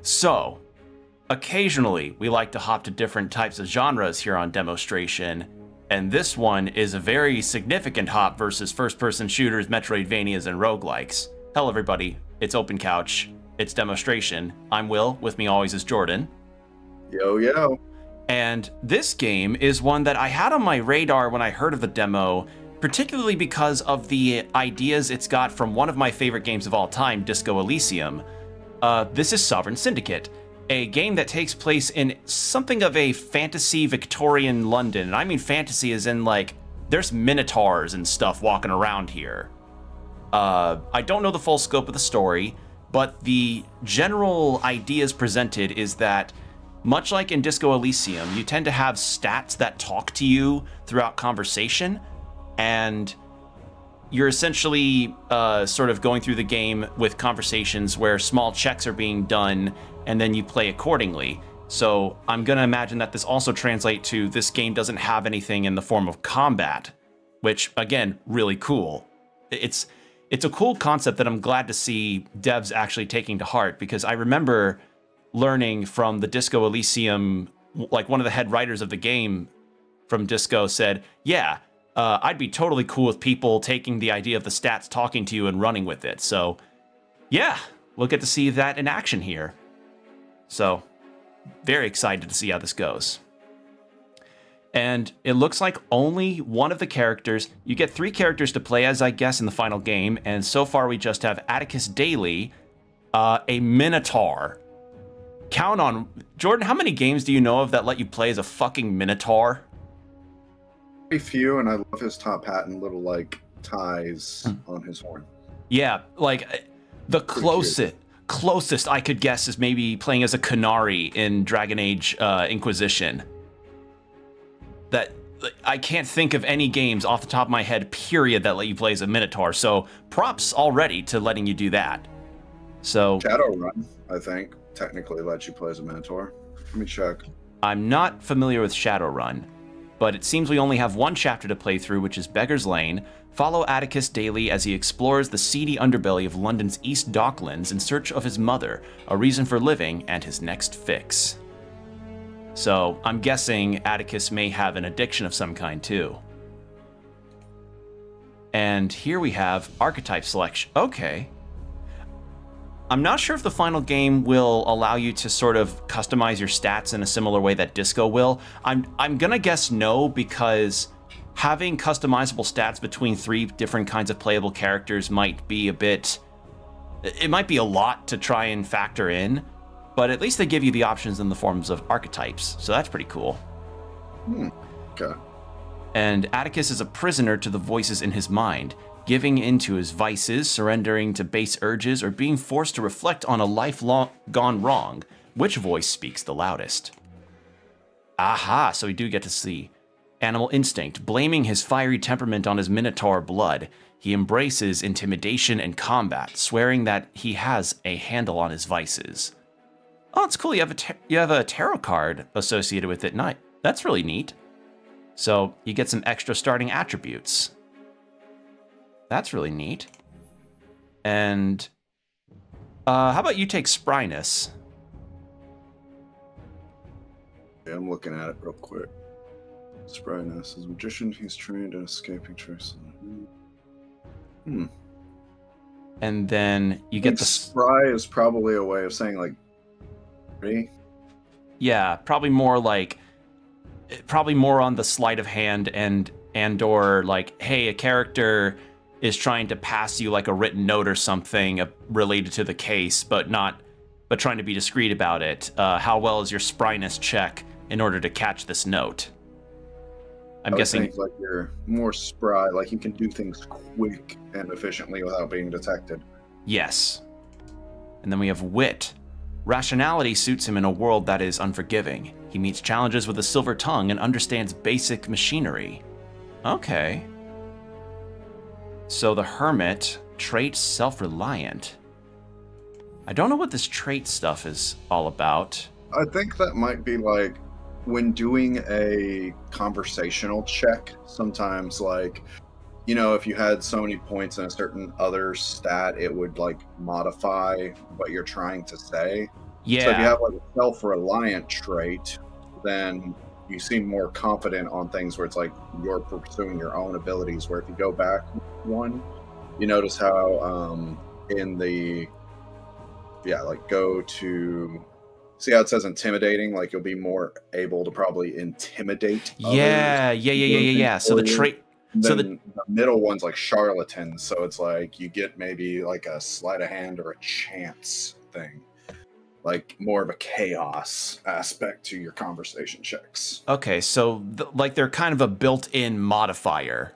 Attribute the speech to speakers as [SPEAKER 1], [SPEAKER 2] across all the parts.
[SPEAKER 1] So, occasionally we like to hop to different types of genres here on Demostration, and this one is a very significant hop versus first-person shooters, Metroidvanias, and roguelikes. Hello everybody, it's Open Couch, it's Demostration. I'm Will, with me always is Jordan.
[SPEAKER 2] Yo, yo.
[SPEAKER 1] And this game is one that I had on my radar when I heard of the demo, particularly because of the ideas it's got from one of my favorite games of all time, Disco Elysium. This is Sovereign Syndicate, a game that takes place in something of a fantasy Victorian London. And I mean fantasy as in, like, there's minotaurs and stuff walking around here. I don't know the full scope of the story, but the general ideas presented is that, much like in Disco Elysium, you tend to have stats that talk to you throughout conversation, and you're essentially sort of going through the game with conversations where small checks are being done, and then you play accordingly. So I'm gonna imagine that this also translates to this game doesn't have anything in the form of combat, which, again, really cool. It's a cool concept that I'm glad to see devs actually taking to heart, because I remember learning from the Disco Elysium, like one of the head writers of the game from Disco said, yeah, I'd be totally cool with people taking the idea of the stats talking to you and running with it. So yeah, we'll get to see that in action here. So very excited to see how this goes. And it looks like only one of the characters, you get 3 characters to play as, I guess, in the final game. And so far we just have Atticus Daly, a Minotaur. Count on, Jordan, how many games do you know of that let you play as a fucking Minotaur?
[SPEAKER 2] Very few, and I love his top hat and little, like, ties on his horn.
[SPEAKER 1] Yeah, like, the closest I could guess is maybe playing as a Canary in Dragon Age Inquisition. That, I can't think of any games off the top of my head, period, that let you play as a Minotaur. So props already to letting you do that. So
[SPEAKER 2] Shadowrun, I think, technically lets you play as a Minotaur. Let me check.
[SPEAKER 1] I'm not familiar with Shadowrun, but it seems we only have one chapter to play through, which is Beggar's Lane. Follow Atticus Daly as he explores the seedy underbelly of London's East Docklands in search of his mother, a reason for living, and his next fix. So I'm guessing Atticus may have an addiction of some kind too. And here we have archetype selection. Okay. I'm not sure if the final game will allow you to sort of customize your stats in a similar way that Disco will. I'm gonna guess no, because having customizable stats between 3 different kinds of playable characters might be a bit... It might be a lot to try and factor in, but at least they give you the options in the forms of archetypes, so that's pretty cool.
[SPEAKER 2] Okay.
[SPEAKER 1] And Atticus is a prisoner to the voices in his mind, giving in to his vices, surrendering to base urges, or being forced to reflect on a life gone wrong. Which voice speaks the loudest? Aha, so we do get to see. Animal instinct, blaming his fiery temperament on his Minotaur blood. He embraces intimidation and combat, swearing that he has a handle on his vices. Oh, it's cool, you have a tarot card associated with it. Nice. That's really neat. So you get some extra starting attributes. That's really neat. And how about you take Spryness?
[SPEAKER 2] Yeah, I'm looking at it real quick. Spryness is a magician. He's trained in escaping tricks.
[SPEAKER 1] And then you get the
[SPEAKER 2] spry is probably a way of saying, like, ready?
[SPEAKER 1] Yeah, probably more on the sleight of hand and or like, hey, a character is trying to pass you like a written note or something related to the case, but trying to be discreet about it. How well is your spryness check in order to catch this note? I'm guessing
[SPEAKER 2] think, like, you're more spry, like you can do things quick and efficiently without being detected.
[SPEAKER 1] Yes. And then we have wit. Rationality suits him in a world that is unforgiving. He meets challenges with a silver tongue and understands basic machinery. Okay. So the hermit, trait self-reliant. I don't know what this trait stuff is all about.
[SPEAKER 2] I think that might be like when doing a conversational check, sometimes, like, you know, if you had so many points in a certain other stat, it would like modify what you're trying to say. So if you
[SPEAKER 1] Yeah.
[SPEAKER 2] have like a self-reliant trait, then you seem more confident on things where it's like you're pursuing your own abilities. Where if you go back one, you notice how in the like go to see how it says intimidating, like you'll be more able to probably intimidate others
[SPEAKER 1] Yeah, yeah, yeah, yeah,
[SPEAKER 2] doing
[SPEAKER 1] yeah,
[SPEAKER 2] things
[SPEAKER 1] yeah. So
[SPEAKER 2] for
[SPEAKER 1] the
[SPEAKER 2] you.
[SPEAKER 1] trait,
[SPEAKER 2] And
[SPEAKER 1] so the
[SPEAKER 2] then the middle one's like charlatan, so it's like you get maybe like a sleight of hand or a chance thing, like more of a chaos aspect to your conversation checks.
[SPEAKER 1] okay, so like they're kind of a built-in modifier.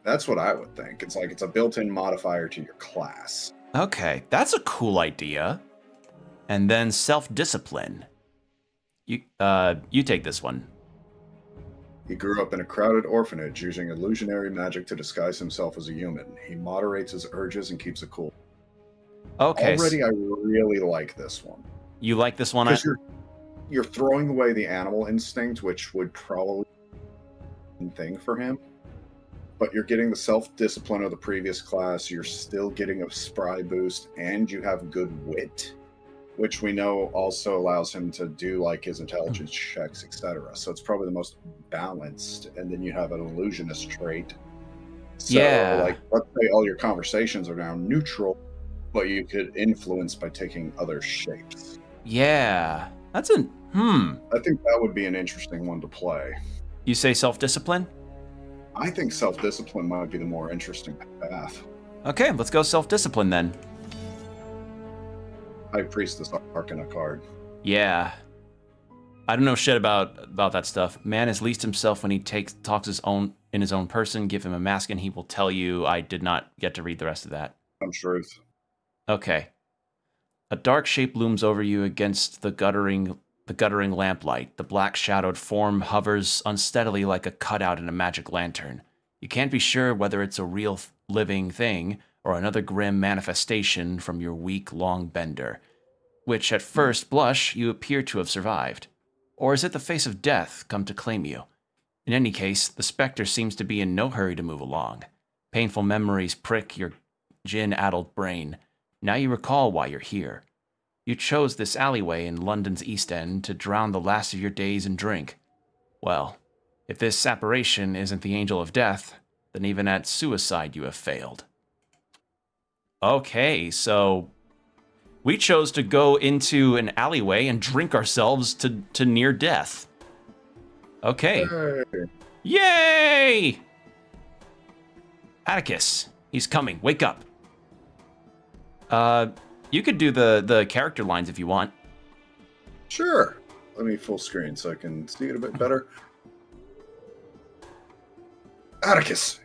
[SPEAKER 2] That's what I would think. It's like it's a built-in modifier to your class.
[SPEAKER 1] Okay, that's a cool idea. And then self-discipline. You take this one.
[SPEAKER 2] He grew up in a crowded orphanage using illusionary magic to disguise himself as a human. He moderates his urges and keeps it cool.
[SPEAKER 1] Okay.
[SPEAKER 2] Already, I really like this one.
[SPEAKER 1] You like this one?
[SPEAKER 2] Because you're throwing away the animal instinct, which would probably be a thing for him. But you're getting the self-discipline of the previous class. You're still getting a spry boost, and you have good wit, which we know also allows him to do like his intelligence checks, etc. So it's probably the most balanced. And then you have an illusionist trait. So,
[SPEAKER 1] Yeah.
[SPEAKER 2] like, let's say all your conversations are now neutral, but you could influence by taking other shapes.
[SPEAKER 1] Yeah. That's a
[SPEAKER 2] I think that would be an interesting one to play.
[SPEAKER 1] You say self-discipline?
[SPEAKER 2] I think self-discipline might be the more interesting path.
[SPEAKER 1] Okay, let's go self-discipline then.
[SPEAKER 2] High Priestess Arcana card.
[SPEAKER 1] Yeah. I don't know shit about that stuff. Man has leased himself when he talks in his own person. Give him a mask and he will tell you. I did not get to read the rest of that.
[SPEAKER 2] I'm truth.
[SPEAKER 1] Okay. A dark shape looms over you against the guttering lamplight. The black-shadowed form hovers unsteadily like a cutout in a magic lantern. You can't be sure whether it's a real living thing or another grim manifestation from your weak, long bender, which at first blush you appear to have survived. Or is it the face of death come to claim you? In any case, the specter seems to be in no hurry to move along. Painful memories prick your gin-addled brain. Now you recall why you're here. You chose this alleyway in London's East End to drown the last of your days in drink. Well, if this apparition isn't the angel of death, then even at suicide you have failed. Okay, so we chose to go into an alleyway and drink ourselves to near death. Okay.
[SPEAKER 2] Hey.
[SPEAKER 1] Yay! Atticus, he's coming. Wake up. You could do the character lines if you want.
[SPEAKER 2] Sure. Let me full screen so I can see it a bit better. Atticus,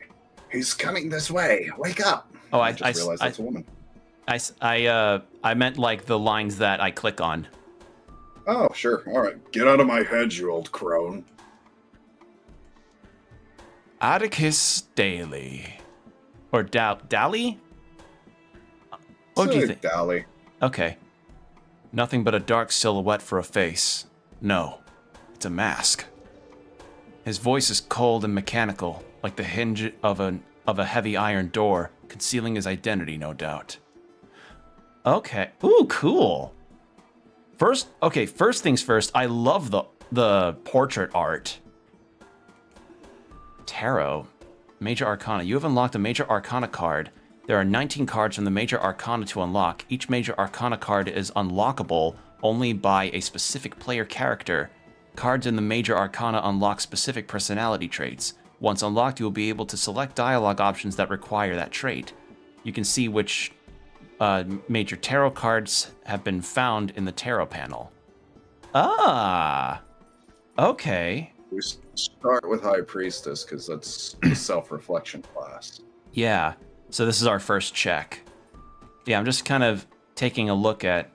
[SPEAKER 2] he's coming this way. Wake up.
[SPEAKER 1] Oh,
[SPEAKER 2] I just realized that's a woman.
[SPEAKER 1] I meant like the lines that I click on.
[SPEAKER 2] Oh, sure. All right. Get out of my head, you old crone.
[SPEAKER 1] Atticus Daly. Or Dally? What do you think?
[SPEAKER 2] Dally.
[SPEAKER 1] Okay. Nothing but a dark silhouette for a face. No, it's a mask. His voice is cold and mechanical, like the hinge of a heavy iron door, concealing his identity, no doubt. Okay. Ooh, cool. First things first, I love the portrait art. Tarot. Major Arcana. You have unlocked a Major Arcana card. There are 19 cards from the Major Arcana to unlock. Each Major Arcana card is unlockable only by a specific player character. Cards in the Major Arcana unlock specific personality traits. Once unlocked, you will be able to select dialogue options that require that trait. You can see which major tarot cards have been found in the tarot panel. Ah, okay.
[SPEAKER 2] We start with High Priestess because that's the self-reflection class.
[SPEAKER 1] Yeah, so this is our first check. Yeah, I'm just kind of taking a look at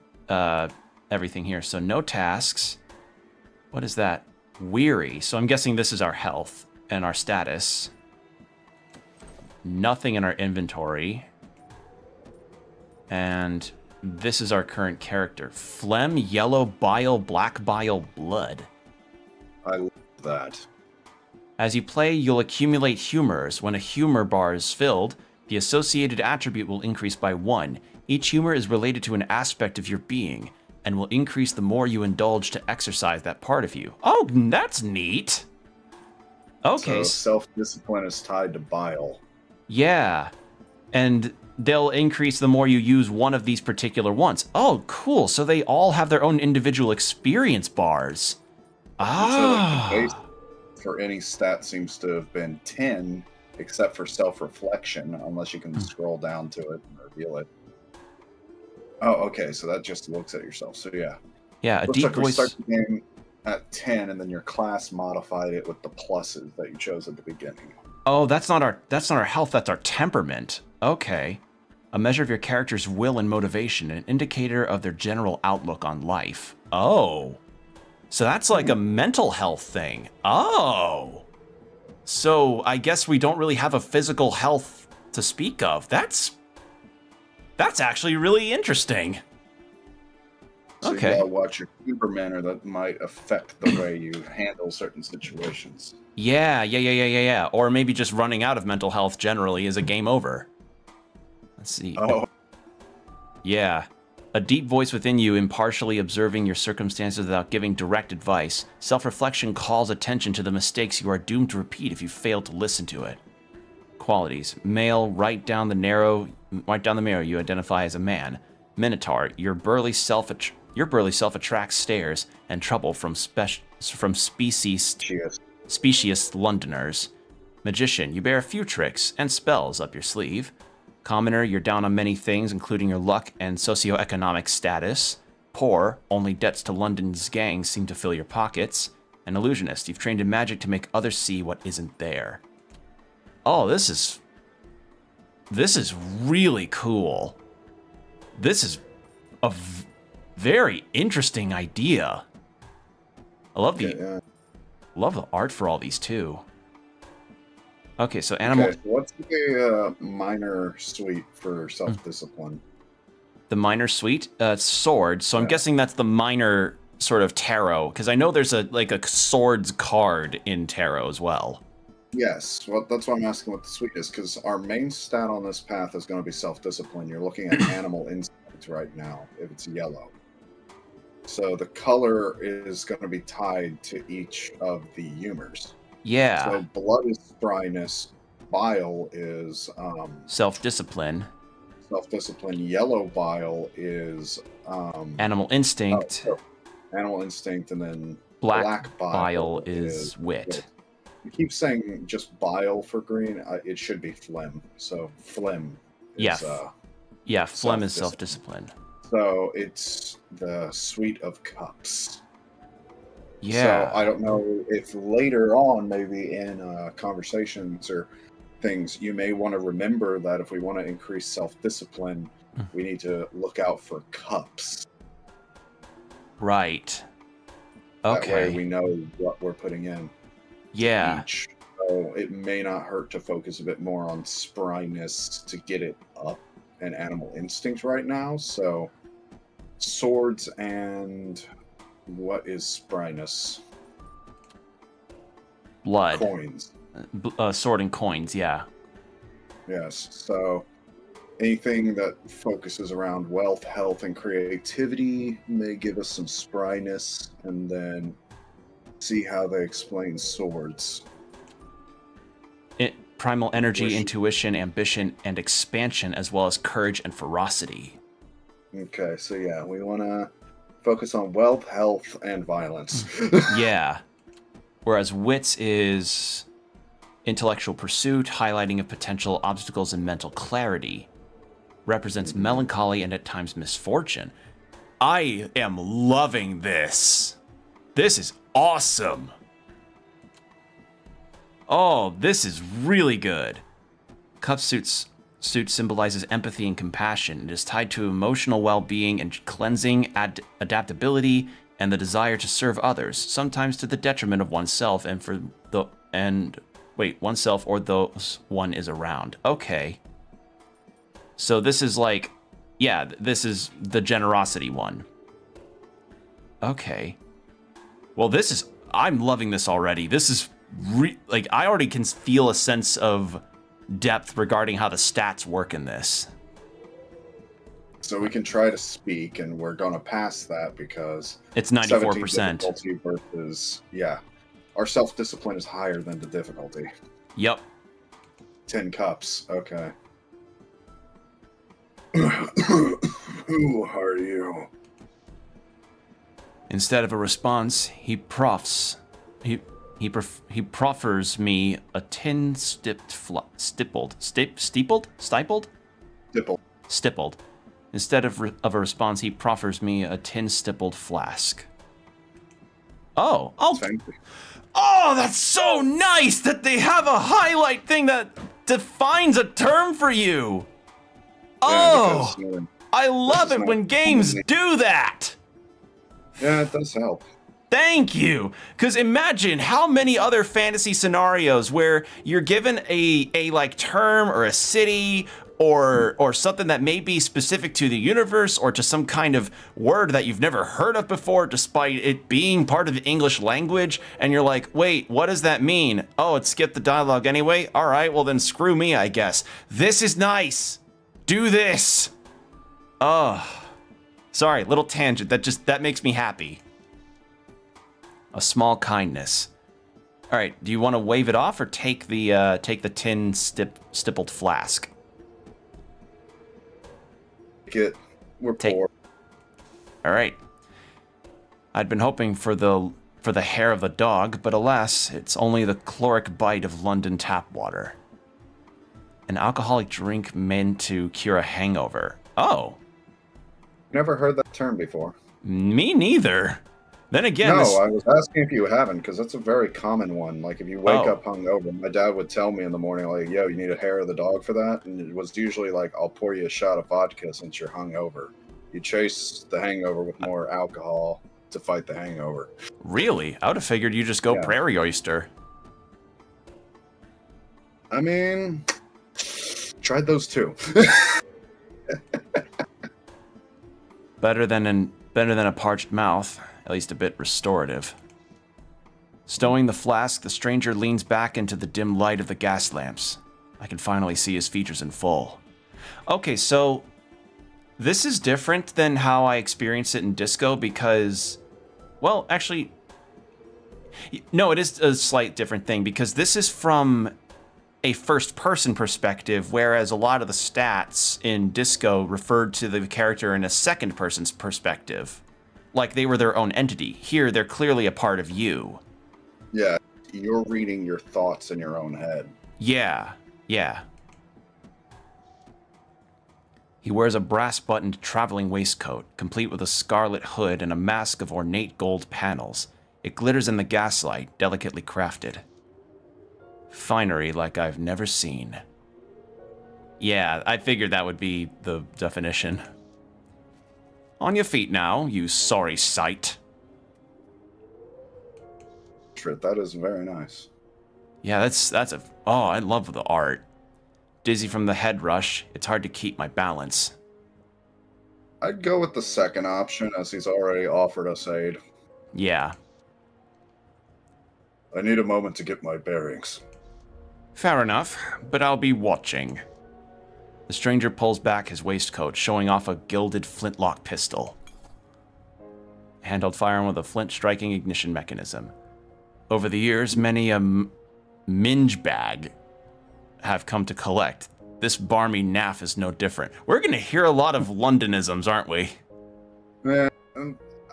[SPEAKER 1] everything here. So no tasks. What is that? Weary. So I'm guessing this is our health and our status. Nothing in our inventory. And this is our current character. Phlegm, yellow bile, black bile, blood.
[SPEAKER 2] I love that.
[SPEAKER 1] As you play, you'll accumulate humors. When a humor bar is filled, the associated attribute will increase by 1. Each humor is related to an aspect of your being. and will increase the more you indulge to exercise that part of you. Oh, that's neat. Okay.
[SPEAKER 2] So self-discipline is tied to bile.
[SPEAKER 1] Yeah. And they'll increase the more you use one of these particular ones. Oh, cool. So they all have their own individual experience bars. Ah.
[SPEAKER 2] So like the base for any stat seems to have been 10, except for self-reflection, unless you can scroll down to it and reveal it. Oh, okay. So that just looks at yourself. So yeah.
[SPEAKER 1] Yeah, a
[SPEAKER 2] looks
[SPEAKER 1] deep
[SPEAKER 2] like we
[SPEAKER 1] voice.
[SPEAKER 2] start the game at 10, and then your class modified it with the pluses that you chose at the beginning.
[SPEAKER 1] Oh, that's not our health, that's our temperament. Okay. A measure of your character's will and motivation, an indicator of their general outlook on life. Oh. So that's like a mental health thing. Oh. So I guess we don't really have a physical health to speak of. That's actually really interesting.
[SPEAKER 2] So
[SPEAKER 1] Okay.
[SPEAKER 2] you gotta watch your temperament, or that might affect the way you handle certain situations.
[SPEAKER 1] Yeah. Or maybe just running out of mental health generally is a game over. Let's see.
[SPEAKER 2] Oh,
[SPEAKER 1] Yeah. A deep voice within you impartially observing your circumstances without giving direct advice. Self-reflection calls attention to the mistakes you are doomed to repeat if you fail to listen to it. Qualities. Male, right down the marrow you identify as a man. Minotaur, your burly self attracts stares and trouble from specious Londoners. Magician, you bear a few tricks and spells up your sleeve. Commoner, you're down on many things, including your luck and socioeconomic status. Poor, only debts to London's gangs seem to fill your pockets. An illusionist, you've trained in magic to make others see what isn't there. Oh, this is really cool. This is a very interesting idea. I love love the art for all these too. Okay, so animal.
[SPEAKER 2] Okay, so what's the minor suite for self-discipline?
[SPEAKER 1] The minor suite, sword. So I'm guessing that's the minor sort of tarot, because I know there's a swords card in tarot as well.
[SPEAKER 2] Yes, well, that's why I'm asking what the suite is, because our main stat on this path is going to be self-discipline. You're looking at animal instinct right now, if it's yellow. So the color is going to be tied to each of the humors.
[SPEAKER 1] Yeah.
[SPEAKER 2] So blood is spryness, bile is
[SPEAKER 1] self-discipline.
[SPEAKER 2] Self-discipline. Yellow bile is
[SPEAKER 1] animal instinct.
[SPEAKER 2] Animal instinct, and then
[SPEAKER 1] black bile is wit.
[SPEAKER 2] You keep saying just bile for green. It should be phlegm. So phlegm is
[SPEAKER 1] phlegm is self-discipline.
[SPEAKER 2] So it's the suite of cups.
[SPEAKER 1] Yeah.
[SPEAKER 2] So I don't know if later on, maybe in conversations or things, you may want to remember that if we want to increase self-discipline, we need to look out for cups.
[SPEAKER 1] Right. Okay.
[SPEAKER 2] That way we know what we're putting in.
[SPEAKER 1] Yeah.
[SPEAKER 2] Each. So it may not hurt to focus a bit more on spryness to get it up, and animal instinct right now. So swords and what is spryness?
[SPEAKER 1] Blood.
[SPEAKER 2] Coins.
[SPEAKER 1] Sword and coins, yeah.
[SPEAKER 2] Yes. So anything that focuses around wealth, health, and creativity may give us some spryness, and then see how they explain swords.
[SPEAKER 1] Primal energy, intuition, ambition, and expansion, as well as courage and ferocity.
[SPEAKER 2] Okay, so yeah, we want to focus on wealth, health, and violence.
[SPEAKER 1] Yeah. Whereas wits is intellectual pursuit, highlighting of potential obstacles and mental clarity. Represents melancholy and at times misfortune. I am loving this. This is awesome. Oh, this is really good. Cup suit symbolizes empathy and compassion. It is tied to emotional well-being and cleansing, adaptability, and the desire to serve others, sometimes to the detriment of oneself oneself or those one is around. Okay. So this is like, yeah, this is the generosity one. Okay. Well, I'm loving this already. This is I already can feel a sense of depth regarding how the stats work in this.
[SPEAKER 2] So we can try to speak, and we're going to pass that because
[SPEAKER 1] it's
[SPEAKER 2] 94%
[SPEAKER 1] 94%.
[SPEAKER 2] difficulty versus, yeah. Our self-discipline is higher than the difficulty.
[SPEAKER 1] Yep.
[SPEAKER 2] 10 cups. Okay. Who are you?
[SPEAKER 1] Instead of a response, he proffers me a tin stippled. Instead of a response, he proffers me a tin stippled flask. Oh, oh, that's so nice that they have a highlight thing that defines a term for you. Oh, yeah, I love it when games do that.
[SPEAKER 2] Yeah, it does help.
[SPEAKER 1] Thank you. Because imagine how many other fantasy scenarios where you're given a like term or a city or something that may be specific to the universe or to some kind of word that you've never heard of before, despite it being part of the English language, and you're like, wait, what does that mean? Oh, it skipped the dialogue anyway? All right, well then screw me, I guess. This is nice. Do this. Oh, sorry, little tangent. That makes me happy. A small kindness. All right, do you want to wave it off or take the tin stippled flask?
[SPEAKER 2] We're poor.
[SPEAKER 1] All right. I'd been hoping for the hair of the dog, but alas, it's only the chloric bite of London tap water. An alcoholic drink meant to cure a hangover. Oh.
[SPEAKER 2] Never heard that term before.
[SPEAKER 1] Me neither. Then again,
[SPEAKER 2] no, I was asking if you haven't, because that's a very common one. Like, if you wake up hungover, my dad would tell me in the morning, like, yo, you need a hair of the dog for that? And it was usually like, I'll pour you a shot of vodka since you're hungover. You chase the hangover with more alcohol to fight the hangover.
[SPEAKER 1] Really? I would have figured you just go Prairie Oyster.
[SPEAKER 2] I mean, tried those too.
[SPEAKER 1] Better than a parched mouth. At least a bit restorative. Stowing the flask, the stranger leans back into the dim light of the gas lamps. I can finally see his features in full. Okay, so this is different than how I experienced it in Disco because, well, actually, no, it is a slight different thing because this is from a first-person perspective, whereas a lot of the stats in Disco referred to the character in a second-person's perspective. Like they were their own entity. Here, they're clearly a part of you.
[SPEAKER 2] Yeah, you're reading your thoughts in your own head.
[SPEAKER 1] Yeah, yeah. He wears a brass-buttoned traveling waistcoat, complete with a scarlet hood and a mask of ornate gold panels. It glitters in the gaslight, delicately crafted. Finery like I've never seen. Yeah, I figured that would be the definition. On your feet now, you sorry sight.
[SPEAKER 2] That is very nice.
[SPEAKER 1] Yeah, oh, I love the art. Dizzy from the head rush, it's hard to keep my balance.
[SPEAKER 2] I'd go with the second option, as he's already offered us aid.
[SPEAKER 1] Yeah.
[SPEAKER 2] I need a moment to get my bearings.
[SPEAKER 1] Fair enough, but I'll be watching. The stranger pulls back his waistcoat, showing off a gilded flintlock pistol. Handheld firearm with a flint-striking ignition mechanism. Over the years, many a minge bag have come to collect. This barmy naff is no different. We're going to hear a lot of Londonisms, aren't we?
[SPEAKER 2] Yeah,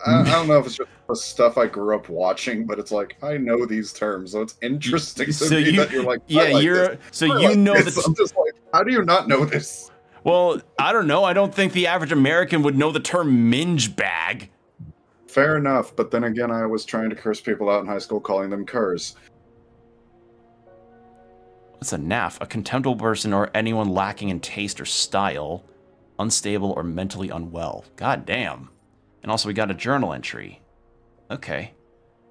[SPEAKER 2] I don't know if it's just the stuff I grew up watching, but it's like, I know these terms, so it's interesting to me that you're like,
[SPEAKER 1] yeah, know
[SPEAKER 2] this. I'm just like, how do you not know this?
[SPEAKER 1] Well, I don't know. I don't think the average American would know the term minge bag.
[SPEAKER 2] Fair enough, but then again, I was trying to curse people out in high school, calling them curs.
[SPEAKER 1] What's a naff? A contemptible person or anyone lacking in taste or style, unstable or mentally unwell. God damn. And also we got a journal entry. Okay.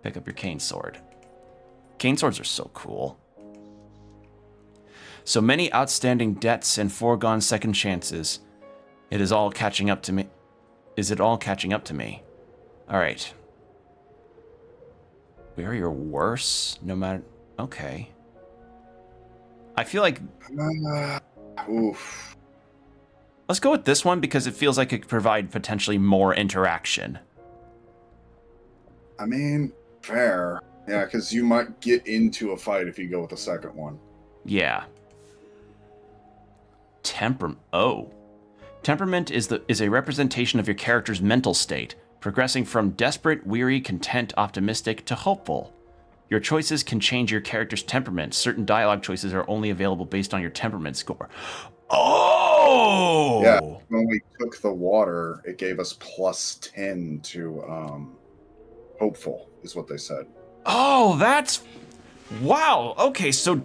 [SPEAKER 1] Pick up your cane sword. Cane swords are so cool. So many outstanding debts and foregone second chances. It is all catching up to me. Is it all catching up to me? All right. Wear your worse, no matter... Okay. I feel like...
[SPEAKER 2] Oof.
[SPEAKER 1] Let's go with this one because it feels like it could provide potentially more interaction.
[SPEAKER 2] I mean, fair. Yeah, because you might get into a fight if you go with the second one.
[SPEAKER 1] Yeah. Oh. Temperament is a representation of your character's mental state, progressing from desperate, weary, content, optimistic to hopeful. Your choices can change your character's temperament. Certain dialogue choices are only available based on your temperament score. Oh!
[SPEAKER 2] Yeah, when we took the water, it gave us +10 to hopeful, is what they said.
[SPEAKER 1] Oh, that's... Wow, okay, so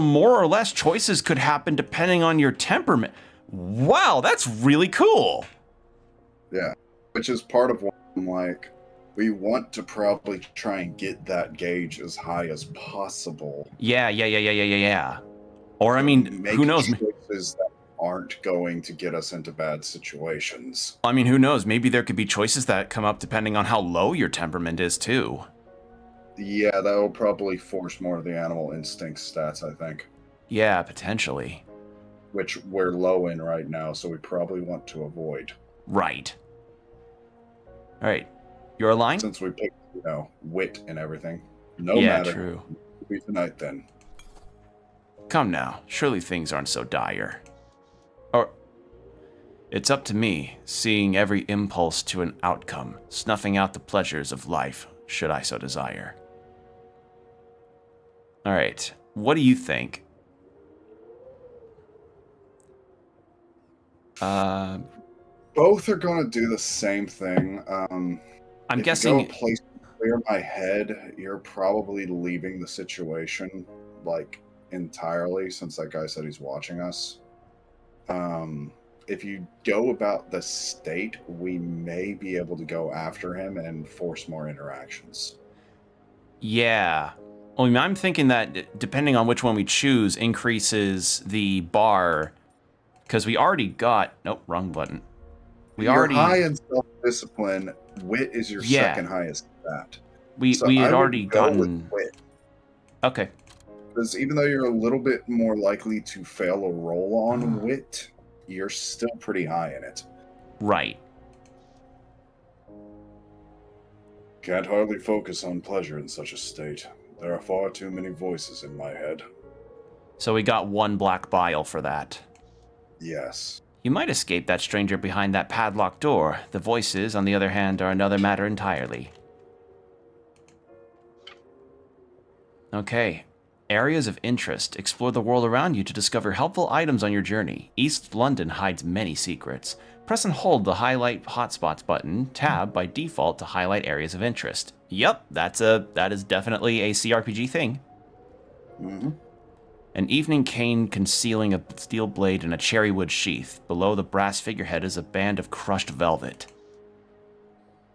[SPEAKER 1] more or less choices could happen depending on your temperament. Wow, that's really cool.
[SPEAKER 2] Yeah, which is part of what I'm like, we want to probably try and get that gauge as high as possible.
[SPEAKER 1] Yeah. Or, I mean, who knows?
[SPEAKER 2] Choices that aren't going to get us into bad situations.
[SPEAKER 1] I mean, who knows? Maybe there could be choices that come up depending on how low your temperament is, too.
[SPEAKER 2] Yeah, that will probably force more of the animal instinct stats, I think.
[SPEAKER 1] Yeah, potentially.
[SPEAKER 2] Which we're low in right now, so we probably want to avoid.
[SPEAKER 1] Right. All right. You're aligned?
[SPEAKER 2] Since we picked, wit and everything. No
[SPEAKER 1] yeah,
[SPEAKER 2] matter.
[SPEAKER 1] True.
[SPEAKER 2] It'll be tonight then.
[SPEAKER 1] Come now. Surely things aren't so dire. Or... It's up to me, seeing every impulse to an outcome, snuffing out the pleasures of life, should I so desire. All right. What do you think?
[SPEAKER 2] Both are going to do the same thing.
[SPEAKER 1] I'm guessing.
[SPEAKER 2] If you go place to clear my head, you're probably leaving the situation like entirely, since that guy said he's watching us. If you go about the state, we may be able to go after him and force more interactions.
[SPEAKER 1] Yeah. Well, I mean, I'm thinking that depending on which one we choose increases the bar. Because we already got... Nope, wrong button.
[SPEAKER 2] You're high in self-discipline. Wit is your second highest stat.
[SPEAKER 1] We had already gotten...
[SPEAKER 2] Wit.
[SPEAKER 1] Okay.
[SPEAKER 2] Because even though you're a little bit more likely to fail a roll on wit, you're still pretty high in it.
[SPEAKER 1] Right.
[SPEAKER 2] Can't hardly focus on pleasure in such a state. There are far too many voices in my head.
[SPEAKER 1] So we got one black bile for that.
[SPEAKER 2] Yes.
[SPEAKER 1] You might escape that stranger behind that padlocked door. The voices, on the other hand, are another matter entirely. Okay. Areas of interest. Explore the world around you to discover helpful items on your journey. East London hides many secrets. Press and hold the Highlight Hotspots button, tab by default to highlight areas of interest. Yep, that is definitely a CRPG thing.
[SPEAKER 2] Mm-hmm.
[SPEAKER 1] An evening cane concealing a steel blade in a cherrywood sheath. Below the brass figurehead is a band of crushed velvet.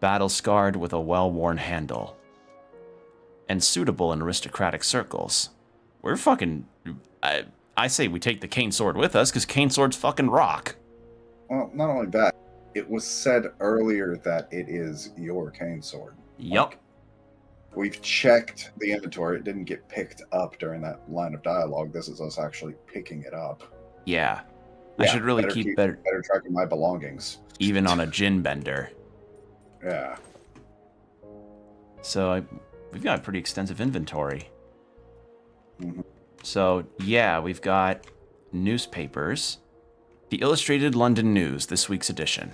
[SPEAKER 1] Battle-scarred with a well-worn handle. And suitable in aristocratic circles. We're fucking... I say we take the cane sword with us, because cane swords fucking rock.
[SPEAKER 2] Well, not only that, it was said earlier that it is your cane sword.
[SPEAKER 1] Yup.
[SPEAKER 2] We've checked the inventory. It didn't get picked up during that line of dialogue. This is us actually picking it up.
[SPEAKER 1] Yeah. I should really keep better
[SPEAKER 2] track of my belongings.
[SPEAKER 1] Even on a gin bender.
[SPEAKER 2] Yeah.
[SPEAKER 1] So we've got a pretty extensive inventory.
[SPEAKER 2] Mm-hmm.
[SPEAKER 1] So yeah, we've got newspapers. The Illustrated London News, this week's edition.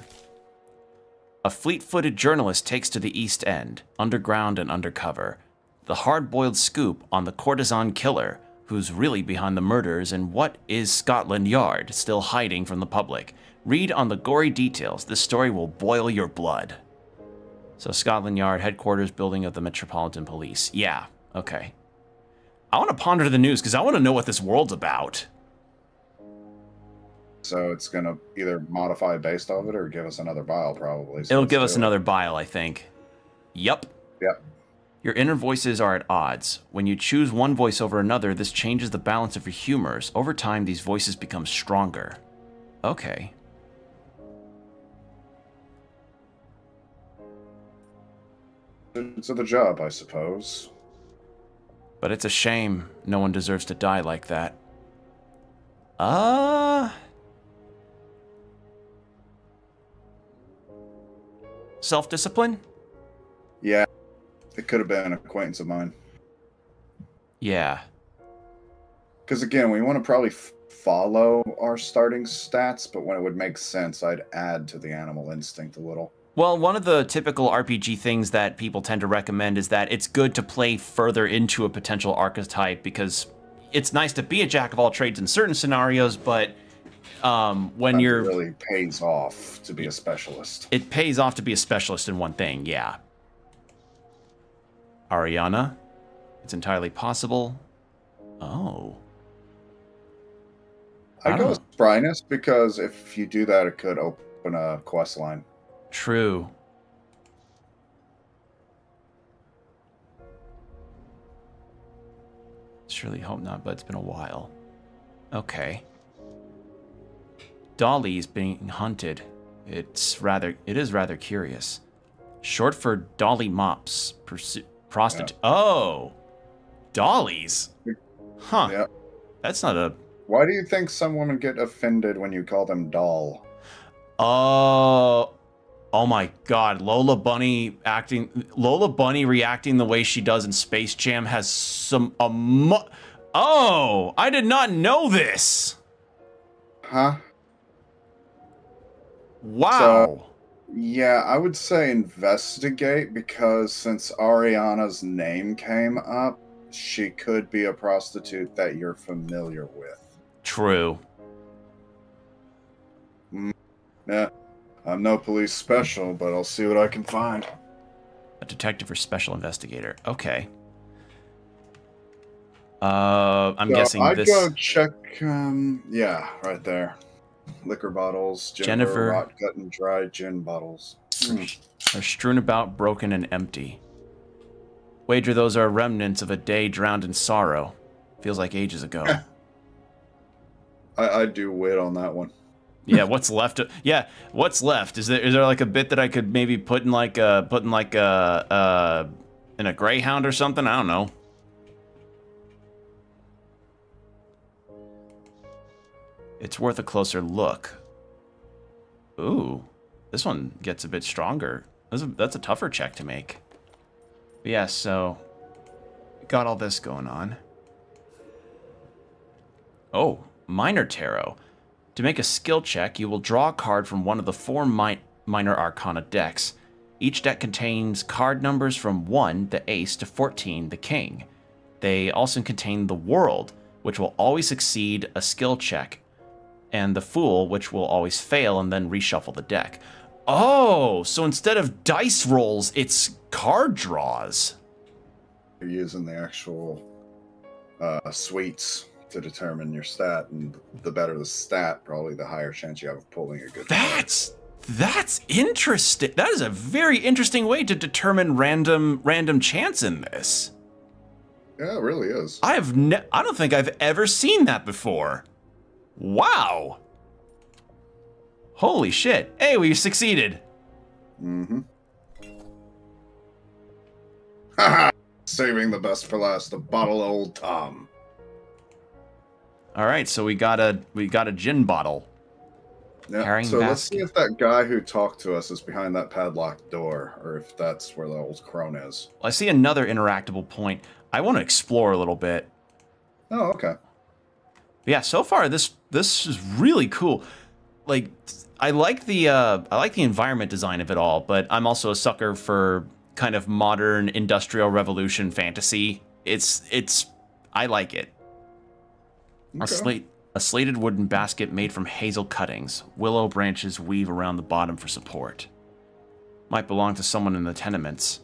[SPEAKER 1] A fleet-footed journalist takes to the East End, underground and undercover. The hard-boiled scoop on the courtesan killer, who's really behind the murders, and what is Scotland Yard, still hiding from the public. Read on the gory details. This story will boil your blood. So Scotland Yard, headquarters building of the Metropolitan Police. Yeah, okay. I want to ponder the news, because I want to know what this world's about.
[SPEAKER 2] So it's going to either modify based off it or give us another bile, probably. So
[SPEAKER 1] it'll give us another bile, I think. Yep.
[SPEAKER 2] Yep.
[SPEAKER 1] Your inner voices are at odds. When you choose one voice over another, this changes the balance of your humors. Over time, these voices become stronger. Okay.
[SPEAKER 2] It's the job, I suppose.
[SPEAKER 1] But it's a shame. No one deserves to die like that. self-discipline?
[SPEAKER 2] Yeah, it could have been an acquaintance of mine.
[SPEAKER 1] Yeah.
[SPEAKER 2] Because again, we want to probably follow our starting stats, but when it would make sense, I'd add to the animal instinct a little.
[SPEAKER 1] Well, one of the typical RPG things that people tend to recommend is that it's good to play further into a potential archetype, because it's nice to be a jack of all trades in certain scenarios, but when
[SPEAKER 2] It
[SPEAKER 1] you're...
[SPEAKER 2] really pays off to be a specialist.
[SPEAKER 1] It pays off to be a specialist in one thing, yeah. Ariana, it's entirely possible. Oh.
[SPEAKER 2] I'd go with Spryness, because if you do that, it could open a quest line.
[SPEAKER 1] True. Surely hope not, but it's been a while. Okay. Dolly's being hunted. It is rather curious. Short for Dolly Mops. Prostitute. Yeah. Oh! Dollies? Huh. Yeah. That's not a...
[SPEAKER 2] Why do you think some women get offended when you call them doll?
[SPEAKER 1] Oh my god, Lola Bunny reacting the way she does in Space Jam has some oh, I did not know this.
[SPEAKER 2] Huh?
[SPEAKER 1] Wow.
[SPEAKER 2] So, yeah, I would say investigate, because since Ariana's name came up, she could be a prostitute that you're familiar with.
[SPEAKER 1] True.
[SPEAKER 2] Yeah. I'm no police special, but I'll see what I can find.
[SPEAKER 1] A detective or special investigator. Okay. I'm guessing
[SPEAKER 2] I'd
[SPEAKER 1] this...
[SPEAKER 2] go check, yeah, right there. Liquor bottles, Jennifer, rot gut and dry gin bottles.
[SPEAKER 1] Are strewn about, broken and empty. Wager those are remnants of a day drowned in sorrow. Feels like ages ago.
[SPEAKER 2] I'd do wit on that one.
[SPEAKER 1] Yeah, what's left? Yeah, what's left? Is there like a bit that I could maybe put in like a in a Greyhound or something? I don't know. It's worth a closer look. Ooh, this one gets a bit stronger. That's a tougher check to make. But yeah, so got all this going on. Oh, Minor Tarot. To make a skill check, you will draw a card from one of the 4 Minor Arcana decks. Each deck contains card numbers from 1, the Ace, to 14, the King. They also contain the World, which will always succeed a skill check, and the Fool, which will always fail and then reshuffle the deck. Oh, so instead of dice rolls, it's card draws.
[SPEAKER 2] You're using the actual suites to determine your stat, and the better the stat, probably the higher chance you have of pulling a good
[SPEAKER 1] That's interesting. That is a very interesting way to determine random chance in this.
[SPEAKER 2] Yeah, it really is.
[SPEAKER 1] I don't think I've ever seen that before. Wow. Holy shit. Hey, we succeeded.
[SPEAKER 2] Mm-hmm. Haha! Saving the best for last, a bottle of Old Tom.
[SPEAKER 1] All right, so we got a gin bottle.
[SPEAKER 2] Yeah.
[SPEAKER 1] Carrying
[SPEAKER 2] so
[SPEAKER 1] basket.
[SPEAKER 2] Let's see if that guy who talked to us is behind that padlocked door, or if that's where the old crone is.
[SPEAKER 1] Well, I see another interactable point. I want to explore a little bit.
[SPEAKER 2] Oh, okay.
[SPEAKER 1] Yeah, so far this is really cool. Like, I like the environment design of it all, but I'm also a sucker for kind of modern industrial revolution fantasy. I like it. Okay. A slated wooden basket made from hazel cuttings. Willow branches weave around the bottom for support. Might belong to someone in the tenements.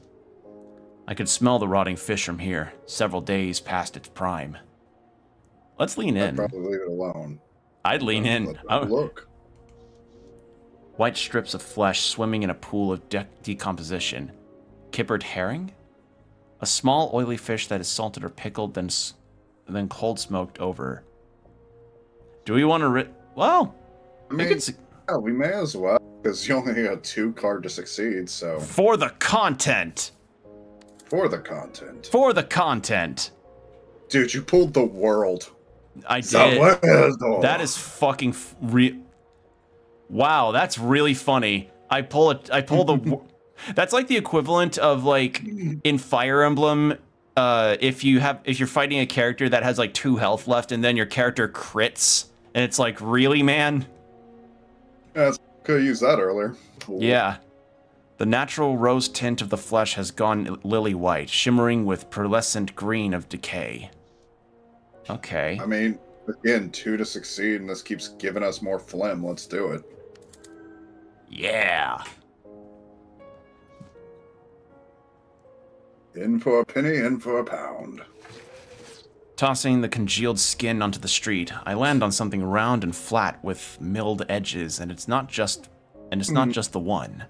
[SPEAKER 1] I could smell the rotting fish from here, several days past its prime. Let's lean in.
[SPEAKER 2] I'd probably leave it alone.
[SPEAKER 1] I'd lean in.
[SPEAKER 2] Look.
[SPEAKER 1] White strips of flesh swimming in a pool of decomposition. Kippered herring? A small oily fish that is salted or pickled, then cold smoked over. Do we want to... Well,
[SPEAKER 2] I mean, yeah, we may as well, because you only got 2 cards to succeed, so...
[SPEAKER 1] For the content!
[SPEAKER 2] For the content.
[SPEAKER 1] For the content!
[SPEAKER 2] Dude, you pulled the World.
[SPEAKER 1] I did. That is fucking... Wow, that's really funny. I pull the... That's like the equivalent of like in Fire Emblem, if you're fighting a character that has like 2 health left and then your character crits and it's like, really, man?
[SPEAKER 2] Yeah, could have used that earlier. Cool.
[SPEAKER 1] Yeah. The natural rose tint of the flesh has gone lily white, shimmering with pearlescent green of decay. Okay.
[SPEAKER 2] I mean, again, 2 to succeed, and this keeps giving us more phlegm. Let's do it.
[SPEAKER 1] Yeah.
[SPEAKER 2] In for a penny, in for a pound.
[SPEAKER 1] Tossing the congealed skin onto the street, I land on something round and flat with milled edges, and it's not just the one.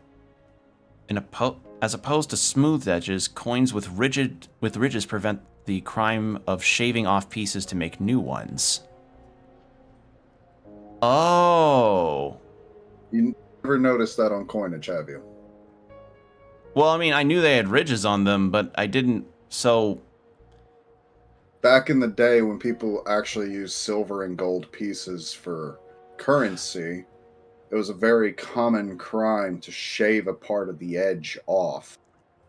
[SPEAKER 1] As opposed to smooth edges, coins with ridges prevent the crime of shaving off pieces to make new ones. Oh.
[SPEAKER 2] You never noticed that on coinage, have you?
[SPEAKER 1] Well, I mean, I knew they had ridges on them, but I didn't, so...
[SPEAKER 2] Back in the day when people actually used silver and gold pieces for currency, it was a very common crime to shave a part of the edge off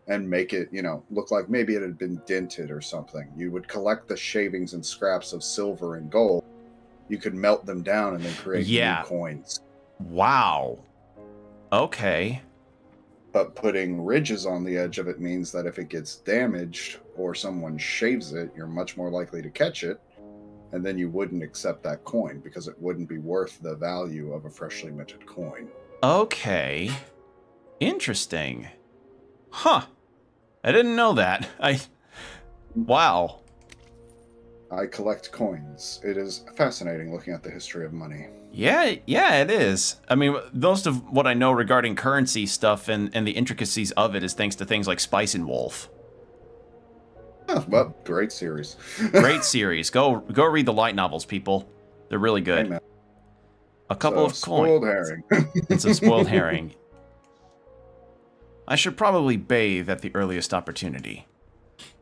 [SPEAKER 2] and make it, you know, look like maybe it had been dented or something. You would collect the shavings and scraps of silver and gold. You could melt them down and then create new coins.
[SPEAKER 1] Wow. Okay.
[SPEAKER 2] But putting ridges on the edge of it means that if it gets damaged or someone shaves it, you're much more likely to catch it, and then you wouldn't accept that coin because it wouldn't be worth the value of a freshly minted coin.
[SPEAKER 1] Okay. Interesting. Huh. I didn't know that. Wow.
[SPEAKER 2] I collect coins. It is fascinating looking at the history of money.
[SPEAKER 1] Yeah, it is. I mean, most of what I know regarding currency stuff and the intricacies of it is thanks to things like Spice and Wolf.
[SPEAKER 2] Oh, well, great series.
[SPEAKER 1] Great series. Go read the light novels, people. They're really good.
[SPEAKER 2] Amen.
[SPEAKER 1] A couple of
[SPEAKER 2] spoiled
[SPEAKER 1] coins.
[SPEAKER 2] Herring.
[SPEAKER 1] And some spoiled herring. I should probably bathe at the earliest opportunity.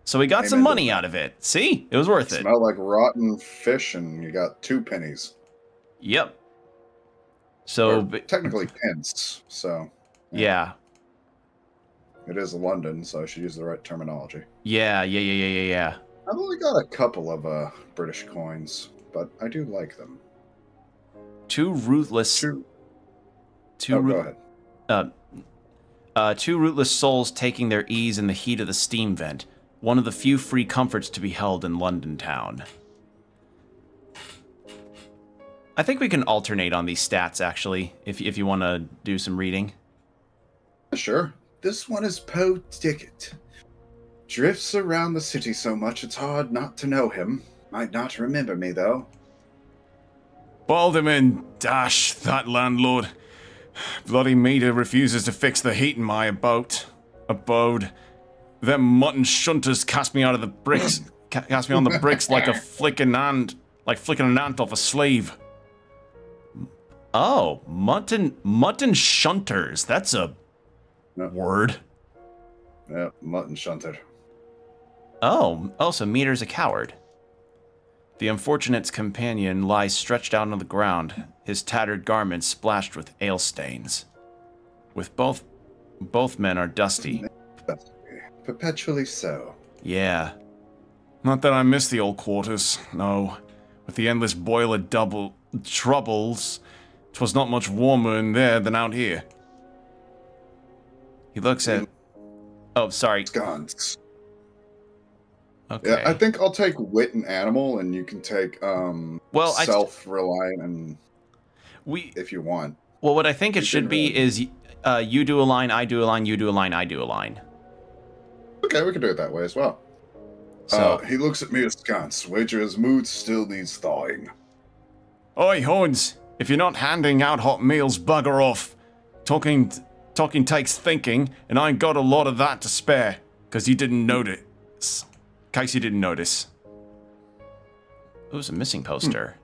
[SPEAKER 1] So we got some money out of it. See? It was worth it.
[SPEAKER 2] Smelled like rotten fish, and you got 2 pennies.
[SPEAKER 1] Yep. So
[SPEAKER 2] technically pence, so...
[SPEAKER 1] Yeah.
[SPEAKER 2] It is London, so I should use the right terminology.
[SPEAKER 1] Yeah.
[SPEAKER 2] I've only got a couple of British coins, but I do like them.
[SPEAKER 1] Two rootless souls taking their ease in the heat of the steam vent. One of the few free comforts to be held in London town. I think we can alternate on these stats, actually, if you want to do some reading.
[SPEAKER 2] Sure. This one is Poe Dickett. Drifts around the city so much it's hard not to know him. Might not remember me, though.
[SPEAKER 1] Balderman, dash, that landlord. Bloody meter refuses to fix the heat in my abode. Them mutton shunters cast me out of the bricks. Cast me on the bricks like a flicking ant off a slave. Oh, mutton shunters. That's a word.
[SPEAKER 2] Yeah, mutton shunter.
[SPEAKER 1] Oh, so Meter's a coward. The unfortunate's companion lies stretched out on the ground, his tattered garments splashed with ale stains. With both men are dusty.
[SPEAKER 2] Perpetually so.
[SPEAKER 1] Yeah. Not that I miss the old quarters, no. With the endless boiler troubles, 'twas not much warmer in there than out here. He looks at... Oh, sorry.
[SPEAKER 2] Sconce.
[SPEAKER 1] Okay.
[SPEAKER 2] Yeah, I think I'll take wit and animal, and you can take self-reliant and if you want.
[SPEAKER 1] Well, what I think it should be is you do a line, I do a line, you do a line, I do a line.
[SPEAKER 2] Okay, we can do it that way as well. So he looks at me askance. Wager his mood still needs thawing.
[SPEAKER 1] Oi, horns! If you're not handing out hot meals, bugger off. Talking takes thinking, and I ain't got a lot of that to spare. Cause you didn't notice. In case you didn't notice. It was a missing poster.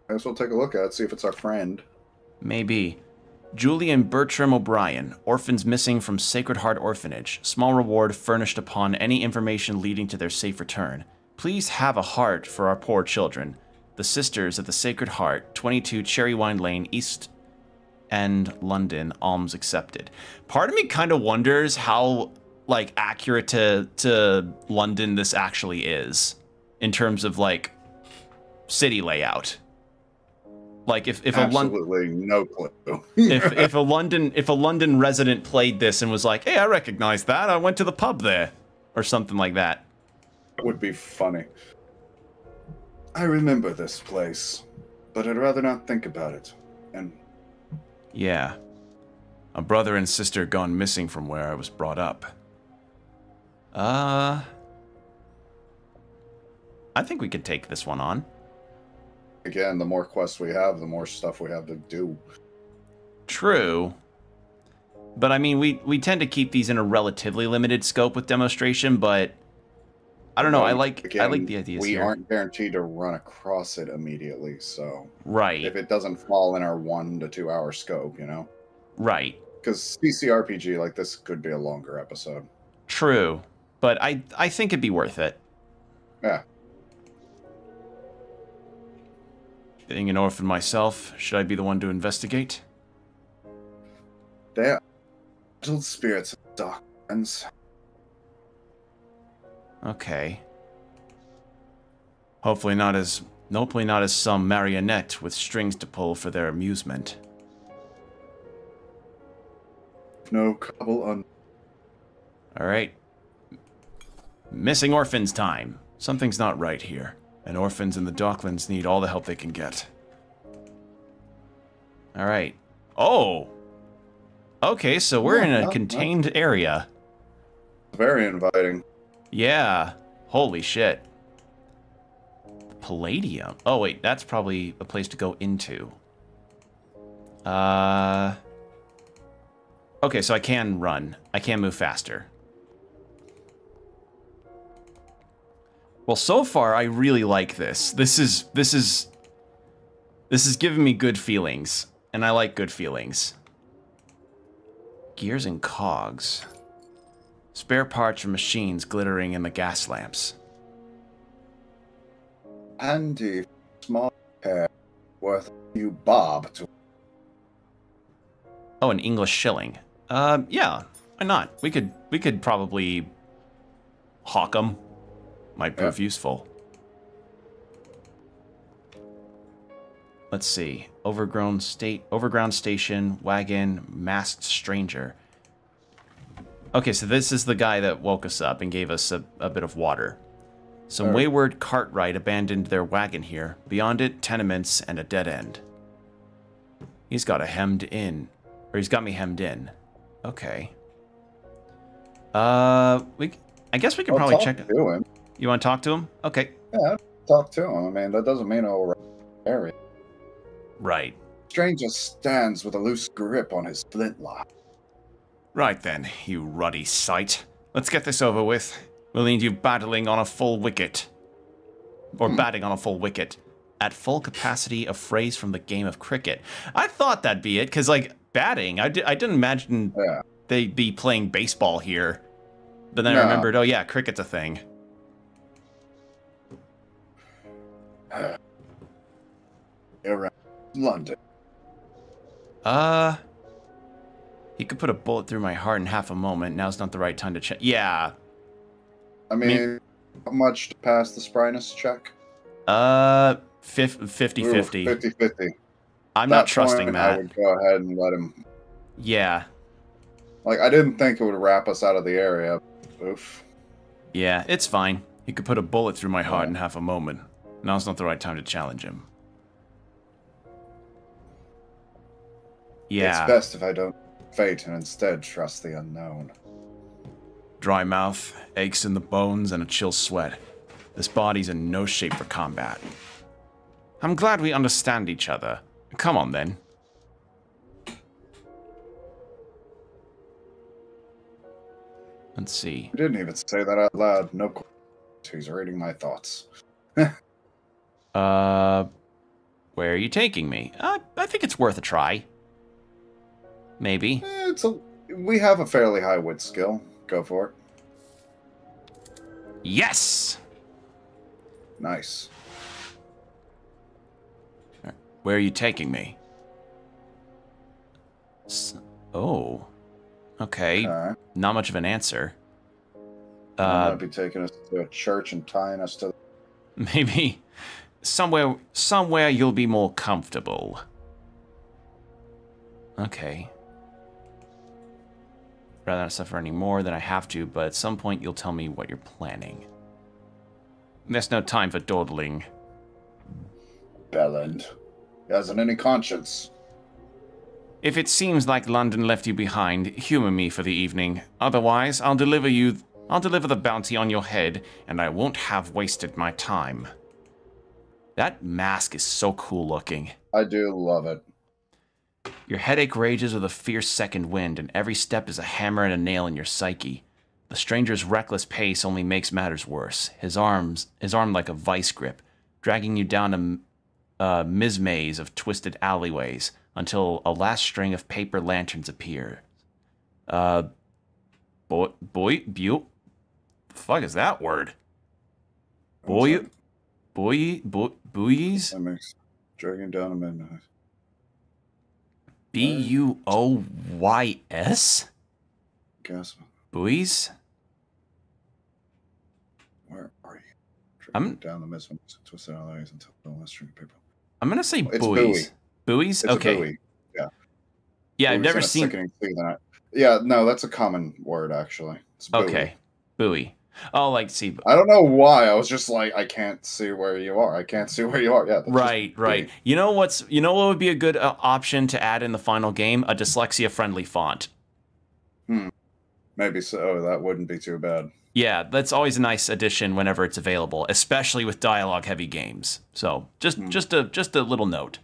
[SPEAKER 2] I guess we'll take a look at it, see if it's our friend.
[SPEAKER 1] Maybe. Julian Bertram O'Brien, orphans missing from Sacred Heart Orphanage. Small reward furnished upon any information leading to their safe return. Please have a heart for our poor children. The Sisters of the Sacred Heart, 22 Cherrywine Lane, East and London, alms accepted. Part of me kind of wonders how, like, accurate to London this actually is in terms of, like, city layout. Like, if
[SPEAKER 2] absolutely no clue.
[SPEAKER 1] if a London resident played this and was like, hey, I recognize that, I went to the pub there, or something like that.
[SPEAKER 2] It would be funny. I remember this place, but I'd rather not think about it. And
[SPEAKER 1] yeah, a brother and sister gone missing from where I was brought up. I think we could take this one on.
[SPEAKER 2] Again, the more quests we have, the more stuff we have to do.
[SPEAKER 1] True. But I mean, we tend to keep these in a relatively limited scope with Demostration, but I don't know, I like the ideas
[SPEAKER 2] we
[SPEAKER 1] here.
[SPEAKER 2] aren't guaranteed to run across it immediately, so...
[SPEAKER 1] Right.
[SPEAKER 2] If it doesn't fall in our 1 to 2 hour scope, you know?
[SPEAKER 1] Right.
[SPEAKER 2] Because CCRPG like this could be a longer episode.
[SPEAKER 1] True. But I think it'd be worth it.
[SPEAKER 2] Yeah.
[SPEAKER 1] Being an orphan myself, should I be the one to investigate?
[SPEAKER 2] They are little spirits of dark ones.
[SPEAKER 1] Okay. Hopefully not as some marionette with strings to pull for their amusement.
[SPEAKER 2] No couple on.
[SPEAKER 1] Alright. Missing orphans time. Something's not right here. And orphans in the Docklands need all the help they can get. Alright. Oh! Okay, so we're in a contained area.
[SPEAKER 2] Very inviting.
[SPEAKER 1] Yeah. Holy shit. Palladium. Oh, wait, that's probably a place to go into. Okay, so I can run. I can move faster. Well, so far, I really like this. This is giving me good feelings, and I like good feelings. Gears and cogs. Spare parts from machines glittering in the gas lamps.
[SPEAKER 2] Handy, small pair, worth a few bob to.
[SPEAKER 1] Oh, an English shilling. Yeah, why not? We could probably hawk them. Might prove useful. Let's see. Overground station, wagon, masked stranger. Okay, so this is the guy that woke us up and gave us a bit of water. Some wayward cartwright abandoned their wagon here. Beyond it, tenements and a dead end. He's got me hemmed in. Okay. I guess we can probably check it.
[SPEAKER 2] To him.
[SPEAKER 1] You want to talk to him? Okay.
[SPEAKER 2] Yeah, talk to him. I mean, that doesn't mean I'll area.
[SPEAKER 1] Right.
[SPEAKER 2] Stranger stands with a loose grip on his flintlock.
[SPEAKER 1] Right then, you ruddy sight. Let's get this over with. We'll need you battling on a full wicket. Or batting on a full wicket. At full capacity, a phrase from the game of cricket. I thought that'd be it, because, like, batting, I didn't imagine they'd be playing baseball here. But then I remembered, oh yeah, cricket's a thing.
[SPEAKER 2] Around London.
[SPEAKER 1] He could put a bullet through my heart in half a moment. Now's not the right time to check. Yeah.
[SPEAKER 2] I mean, how much to pass the spryness check?
[SPEAKER 1] 50-50.
[SPEAKER 2] 50-50.
[SPEAKER 1] I'm not trusting Matt.
[SPEAKER 2] I would go ahead and let him.
[SPEAKER 1] Yeah.
[SPEAKER 2] Like, I didn't think it would wrap us out of the area. Oof.
[SPEAKER 1] Yeah, it's fine. He could put a bullet through my heart in half a moment. Now's not the right time to challenge him. Yeah.
[SPEAKER 2] It's best if I don't fate and instead trust the unknown.
[SPEAKER 1] Dry mouth, aches in the bones, and a chill sweat. This body's in no shape for combat. I'm glad we understand each other. Come on, then. Let's see.
[SPEAKER 2] You didn't even say that out loud. No question. He's reading my thoughts.
[SPEAKER 1] Where are you taking me? I think it's worth a try. Maybe.
[SPEAKER 2] We have a fairly high wit skill. Go for it.
[SPEAKER 1] Yes!
[SPEAKER 2] Nice.
[SPEAKER 1] Where are you taking me? Oh. Okay. Not much of an answer.
[SPEAKER 2] Might be taking us to a church and tying us to...
[SPEAKER 1] Maybe somewhere you'll be more comfortable. Okay. Rather not suffer any more than I have to, but at some point you'll tell me what you're planning. There's no time for dawdling.
[SPEAKER 2] Belland. He hasn't any conscience.
[SPEAKER 1] If it seems like London left you behind, humor me for the evening. Otherwise, I'll deliver the bounty on your head, and I won't have wasted my time. That mask is so cool looking.
[SPEAKER 2] I do love it.
[SPEAKER 1] Your headache rages with a fierce second wind, and every step is a hammer and a nail in your psyche. The stranger's reckless pace only makes matters worse. His arm like a vice grip, dragging you down a maze of twisted alleyways until a last string of paper lanterns appear. The fuck is that word? Buoys?
[SPEAKER 2] That makes dragging down a midnight.
[SPEAKER 1] Buoys?
[SPEAKER 2] Guess.
[SPEAKER 1] Buoys?
[SPEAKER 2] Where are you? Dragging down the midnight, twisted alleyways until the last string of paper.
[SPEAKER 1] I'm gonna say
[SPEAKER 2] it's
[SPEAKER 1] buoys. Buoys?
[SPEAKER 2] It's
[SPEAKER 1] okay.
[SPEAKER 2] a buoy. Yeah.
[SPEAKER 1] Yeah, I've never seen.
[SPEAKER 2] That. Yeah, no, that's a common word actually. It's buoy.
[SPEAKER 1] Okay, buoy. Oh, like see.
[SPEAKER 2] I don't know why. I was just like, I can't see where you are. I can't see where you are. Yeah.
[SPEAKER 1] Right. You know what would be a good option to add in the final game? A dyslexia-friendly font.
[SPEAKER 2] Maybe so. That wouldn't be too bad.
[SPEAKER 1] Yeah, that's always a nice addition whenever it's available, especially with dialogue-heavy games. So, just a little note.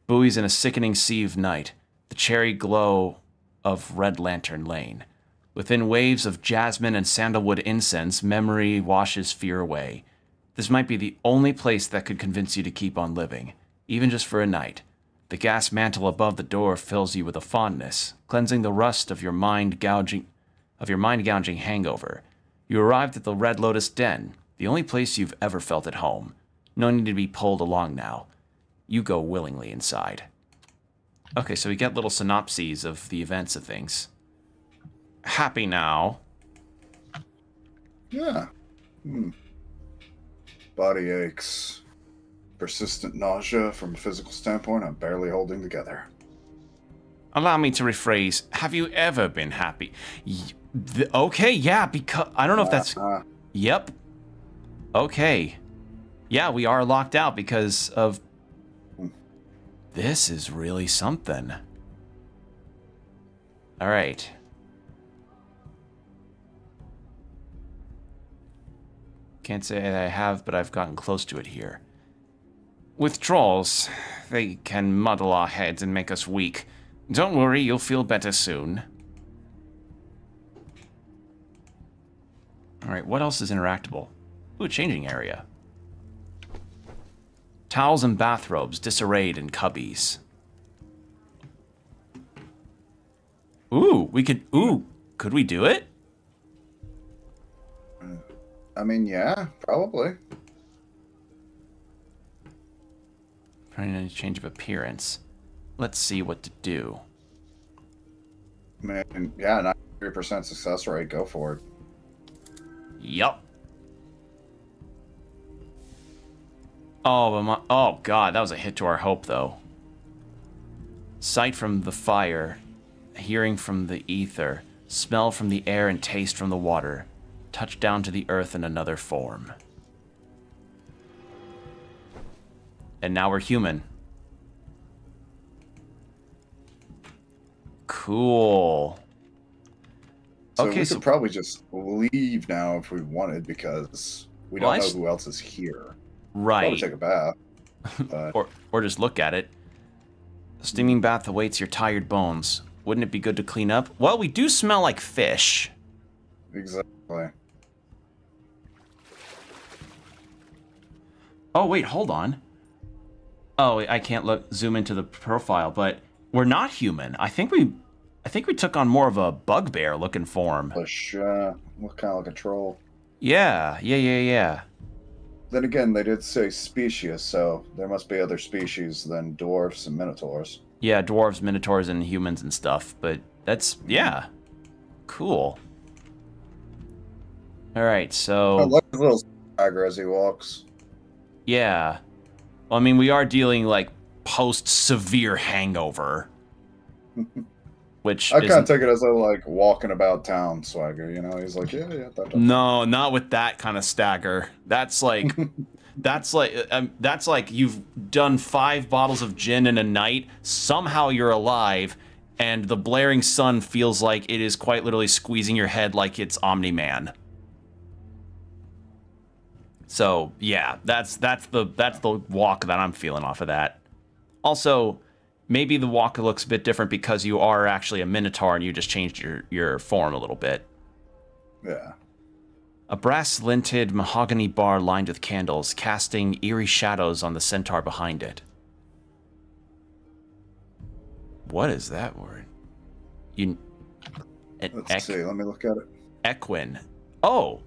[SPEAKER 1] Buoys in a sickening sea of night, the cherry glow of Red Lantern Lane. Within waves of jasmine and sandalwood incense, memory washes fear away. This might be the only place that could convince you to keep on living, even just for a night. The gas mantle above the door fills you with a fondness, cleansing the rust of your mind-gouging hangover. You arrived at the Red Lotus Den, the only place you've ever felt at home. No need to be pulled along now. You go willingly inside. Okay, so we get little synopses of the events of things. Happy now.
[SPEAKER 2] Yeah. Body aches. Persistent nausea from a physical standpoint I'm barely holding together.
[SPEAKER 1] Allow me to rephrase. Have you ever been happy? Okay, yeah, because... I don't know if that's... Yep. Okay. Yeah, we are locked out because of... This is really something. Alright. Can't say that I have, but I've gotten close to it here. Withdrawals, they can muddle our heads and make us weak. Don't worry, you'll feel better soon. Alright, what else is interactable? Ooh, a changing area. Towels and bathrobes disarrayed in cubbies. Ooh, could we do it?
[SPEAKER 2] I mean, yeah, probably.
[SPEAKER 1] Trying to change of appearance. Let's see what to do.
[SPEAKER 2] Man, yeah, 93% success rate. Go for it.
[SPEAKER 1] Yup. Oh god, that was a hit to our hope, though. Sight from the fire, hearing from the ether, smell from the air and taste from the water, touch down to the earth in another form. And now we're human. Cool.
[SPEAKER 2] So okay, we could probably just leave now if we wanted, because we don't know who else is here.
[SPEAKER 1] Right.
[SPEAKER 2] Probably take a bath. But...
[SPEAKER 1] or just look at it. A steaming bath awaits your tired bones. Wouldn't it be good to clean up? Well, we do smell like fish.
[SPEAKER 2] Exactly.
[SPEAKER 1] Oh, wait, hold on. Oh, I can't zoom into the profile, but we're not human. I think we took on more of a bugbear looking form.
[SPEAKER 2] Fish, look kind of like a troll.
[SPEAKER 1] Yeah.
[SPEAKER 2] Then again, they did say species, so there must be other species than dwarfs and minotaurs.
[SPEAKER 1] Yeah, dwarves, minotaurs, and humans and stuff. But that's, yeah, cool. All right, so...
[SPEAKER 2] I like his little swagger as he walks.
[SPEAKER 1] Yeah. Well, I mean, we are dealing, like, post-severe hangover. Which
[SPEAKER 2] I kind of take it as a, like, walking about town swagger, you know? He's like, yeah.
[SPEAKER 1] No, not with that kind of stagger. That's like... That's like you've done 5 bottles of gin in a night, somehow you're alive, and the blaring sun feels like it is quite literally squeezing your head like it's Omni-Man. So, yeah, that's the walk that I'm feeling off of that. Also, maybe the walk looks a bit different because you are actually a Minotaur and you just changed your form a little bit.
[SPEAKER 2] Yeah.
[SPEAKER 1] A brass-linted mahogany bar lined with candles, casting eerie shadows on the centaur behind it. What is that word?
[SPEAKER 2] Let's see, let me look at it.
[SPEAKER 1] Equine. Oh!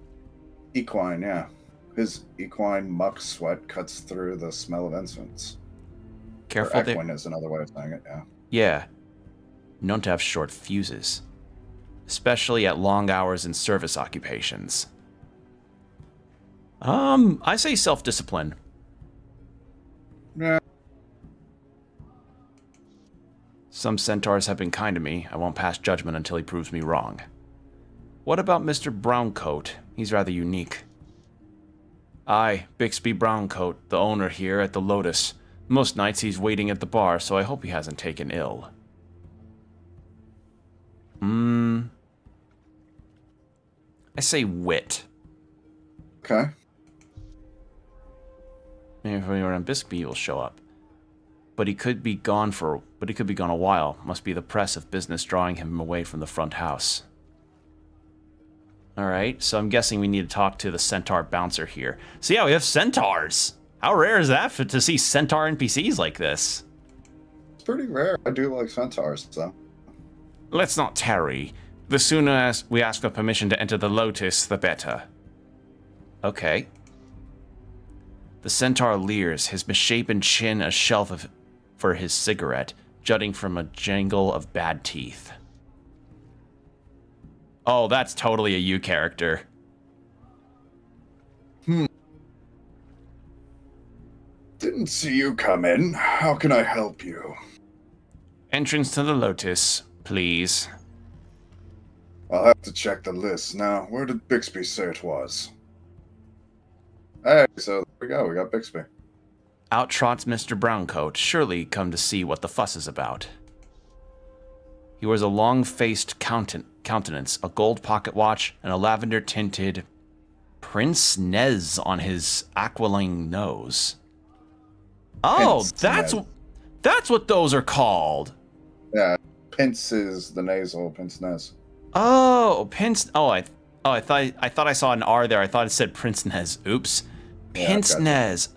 [SPEAKER 2] Equine, yeah. His equine muck sweat cuts through the smell of incense.
[SPEAKER 1] Careful.
[SPEAKER 2] Equine is another way of saying it, yeah.
[SPEAKER 1] Yeah. Known to have short fuses. Especially at long hours in service occupations. I say self-discipline.
[SPEAKER 2] Yeah.
[SPEAKER 1] Some centaurs have been kind to me. I won't pass judgment until he proves me wrong. What about Mr. Browncoat? He's rather unique. Aye, Bixby Browncoat, the owner here at the Lotus. Most nights he's waiting at the bar, so I hope he hasn't taken ill. I say wit.
[SPEAKER 2] Okay.
[SPEAKER 1] Maybe if we were on Bixby, he'll show up. But he could be gone a while. Must be the press of business drawing him away from the front house. Alright, so I'm guessing we need to talk to the centaur bouncer here. So yeah, we have centaurs! How rare is that to see centaur NPCs like this?
[SPEAKER 2] It's pretty rare. I do like centaurs, so.
[SPEAKER 1] Let's not tarry. The sooner as we ask for permission to enter the Lotus, the better. Okay. The centaur leers, his misshapen chin a shelf for his cigarette, jutting from a jangle of bad teeth. Oh, that's totally a you character.
[SPEAKER 2] Didn't see you come in. How can I help you?
[SPEAKER 1] Entrance to the Lotus, please.
[SPEAKER 2] I'll have to check the list. Now, where did Bixby say it was? Hey, so there we go. We got Bixby.
[SPEAKER 1] Out trots Mr. Browncoat, surely come to see what the fuss is about. He wears a long-faced countenance, a gold pocket watch, and a lavender-tinted pince nez on his aquiline nose. Oh, that's what those are called.
[SPEAKER 2] Yeah, pince is the nasal, pince nez.
[SPEAKER 1] Oh, pince. I thought I saw an R there. I thought it said pince nez. Oops. Pince nez.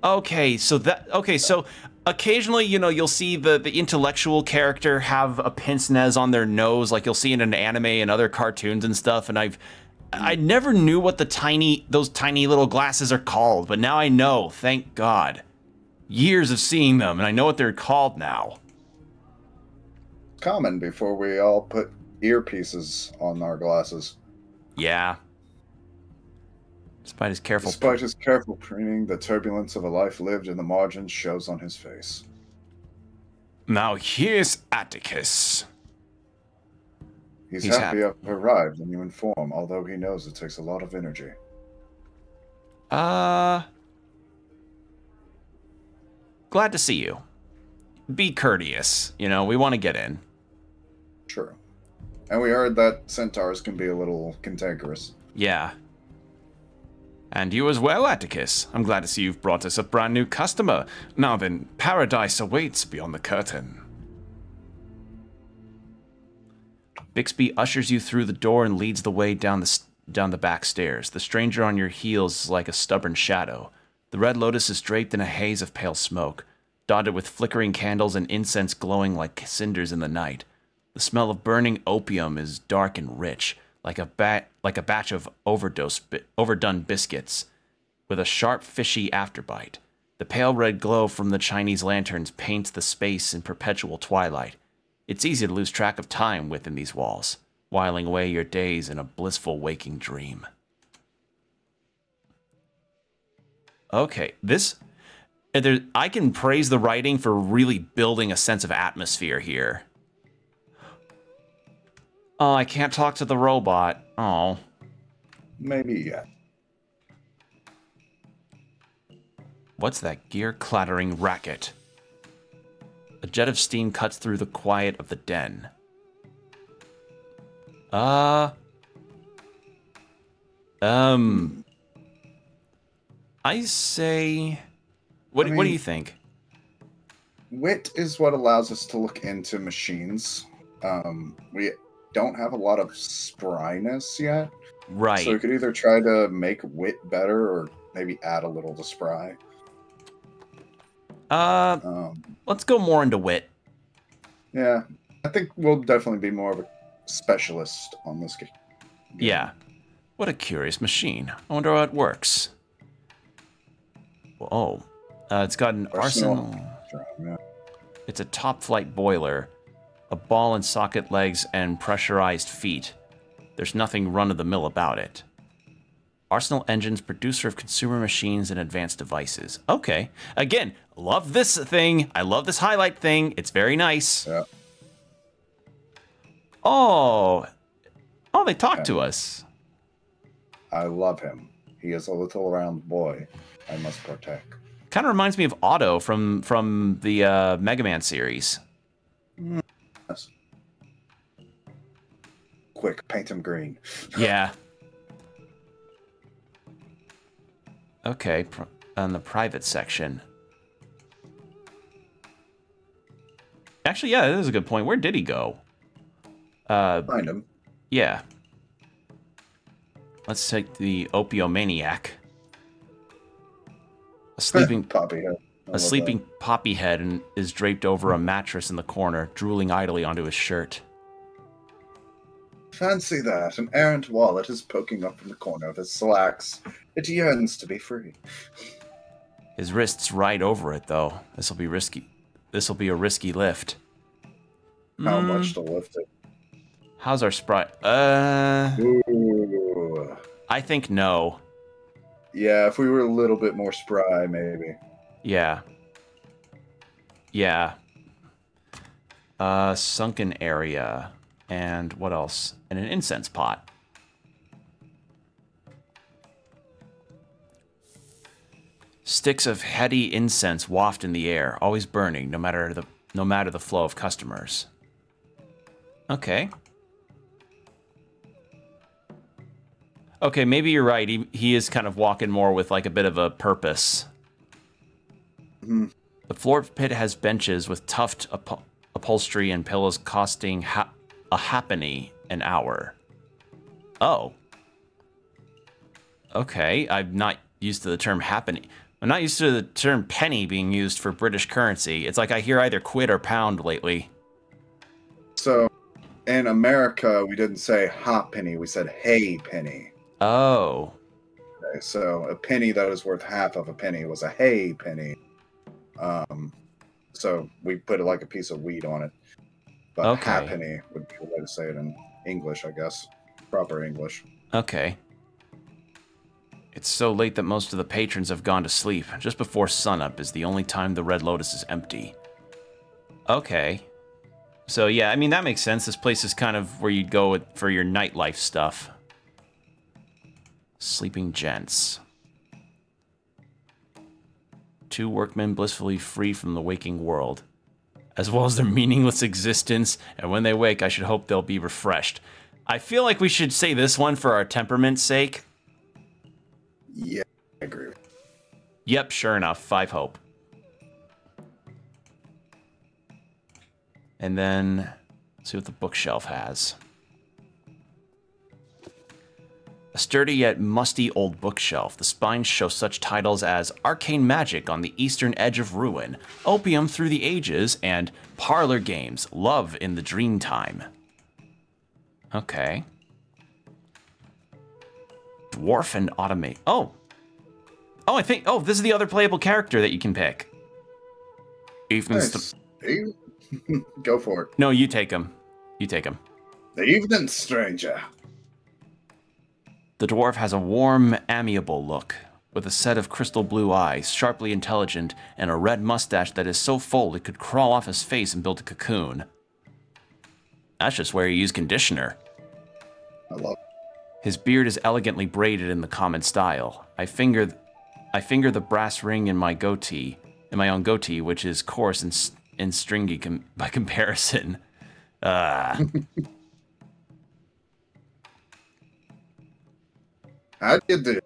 [SPEAKER 1] Okay, so occasionally, you know, you'll see the intellectual character have a pince nez on their nose, like you'll see in an anime and other cartoons and stuff. And I never knew what those tiny little glasses are called, but now I know. Thank God. Years of seeing them, and I know what they're called now.
[SPEAKER 2] Common before we all put earpieces on our glasses.
[SPEAKER 1] Yeah. Despite his careful
[SPEAKER 2] preening, the turbulence of a life lived in the margins shows on his face.
[SPEAKER 1] Now here's Atticus.
[SPEAKER 2] He's happy I've arrived and you inform, although he knows it takes a lot of energy.
[SPEAKER 1] Glad to see you. Be courteous. You know, we want to get in.
[SPEAKER 2] True. And we heard that centaurs can be a little cantankerous.
[SPEAKER 1] Yeah. And you as well, Atticus. I'm glad to see you've brought us a brand new customer. Now then, paradise awaits beyond the curtain. Bixby ushers you through the door and leads the way down the back stairs. The stranger on your heels is like a stubborn shadow. The Red Lotus is draped in a haze of pale smoke, dotted with flickering candles and incense glowing like cinders in the night. The smell of burning opium is dark and rich, like a batch of overdone biscuits, with a sharp, fishy afterbite. The pale red glow from the Chinese lanterns paints the space in perpetual twilight. It's easy to lose track of time within these walls, whiling away your days in a blissful waking dream. Okay, I can praise the writing for really building a sense of atmosphere here. Oh, I can't talk to the robot. Oh.
[SPEAKER 2] Maybe, yeah.
[SPEAKER 1] What's that gear-clattering racket? A jet of steam cuts through the quiet of the den. I say... What do you think?
[SPEAKER 2] Wit is what allows us to look into machines. We don't have a lot of spryness yet.
[SPEAKER 1] Right.
[SPEAKER 2] So we could either try to make wit better or maybe add a little to spry.
[SPEAKER 1] Let's go more into wit.
[SPEAKER 2] Yeah, I think we'll definitely be more of a specialist on this game.
[SPEAKER 1] Yeah. What a curious machine. I wonder how it works. Oh, it's got an arsenal.
[SPEAKER 2] Yeah.
[SPEAKER 1] It's a top-flight boiler, a ball and socket legs, and pressurized feet. There's nothing run-of-the-mill about it. Arsenal Engines, producer of consumer machines and advanced devices. Okay. Again, love this thing. I love this highlight thing. It's very nice.
[SPEAKER 2] Yeah.
[SPEAKER 1] Oh, they talk to us.
[SPEAKER 2] I love him. He is a little round boy I must protect.
[SPEAKER 1] Kind of reminds me of Otto from the Mega Man series.
[SPEAKER 2] Yes. Quick, paint him green.
[SPEAKER 1] Yeah. Okay, on the private section. Actually, yeah, that is a good point. Where did he go?
[SPEAKER 2] Find him.
[SPEAKER 1] Yeah. Let's take the Opiomaniac. A sleeping
[SPEAKER 2] Poppy head.
[SPEAKER 1] A sleeping poppy head and is draped over a mattress in the corner, drooling idly onto his shirt.
[SPEAKER 2] Fancy that. An errant wallet is poking up from the corner of his slacks. It yearns to be free.
[SPEAKER 1] His wrist's right over it, though. This'll be risky. This'll be a risky lift.
[SPEAKER 2] How much to lift it?
[SPEAKER 1] How's our sprite?
[SPEAKER 2] Ooh.
[SPEAKER 1] I think no.
[SPEAKER 2] Yeah, if we were a little bit more spry, maybe.
[SPEAKER 1] Yeah. Yeah. Sunken area. And what else? And an incense pot. Sticks of heady incense waft in the air, always burning, no matter the flow of customers. Okay. Okay, maybe you're right. He is kind of walking more with like a bit of a purpose.
[SPEAKER 2] Mm-hmm.
[SPEAKER 1] The floor pit has benches with tuft upholstery and pillows costing a halfpenny an hour. Oh. Okay, I'm not used to the term halfpenny. I'm not used to the term penny being used for British currency. It's like I hear either quid or pound lately.
[SPEAKER 2] So, in America, we didn't say halfpenny, we said hey penny.
[SPEAKER 1] Oh.
[SPEAKER 2] Okay, so a penny that is worth half of a penny was a hey penny. So we put like a piece of wheat on it. But
[SPEAKER 1] okay.
[SPEAKER 2] halfpenny would be the way to say it in English, I guess. Proper English.
[SPEAKER 1] Okay. It's so late that most of the patrons have gone to sleep. Just before sunup is the only time the Red Lotus is empty. Okay. So yeah, I mean, that makes sense. This place is kind of where you'd go for your nightlife stuff. Sleeping gents. 2 workmen blissfully free from the waking world, as well as their meaningless existence, and when they wake, I should hope they'll be refreshed. I feel like we should say this one for our temperament's sake.
[SPEAKER 2] Yeah, I agree.
[SPEAKER 1] Yep, sure enough, 5 hope. And then, let's see what the bookshelf has. A sturdy yet musty old bookshelf. The spines show such titles as Arcane Magic on the Eastern Edge of Ruin, Opium Through the Ages, and Parlor Games, Love in the Dreamtime. Okay. Dwarf and Automate. Oh! Oh, I think... Oh, this is the other playable character that you can pick.
[SPEAKER 2] Nice. Go for it.
[SPEAKER 1] No, you take him. You take him.
[SPEAKER 2] The evening, stranger.
[SPEAKER 1] The dwarf has a warm, amiable look, with a set of crystal blue eyes, sharply intelligent, and a red mustache that is so full it could crawl off his face and build a cocoon. That's just where you use conditioner.
[SPEAKER 2] I love it.
[SPEAKER 1] His beard is elegantly braided in the common style. I finger the brass ring in my goatee, in my own goatee, which is coarse and stringy by comparison.
[SPEAKER 2] How'd you do?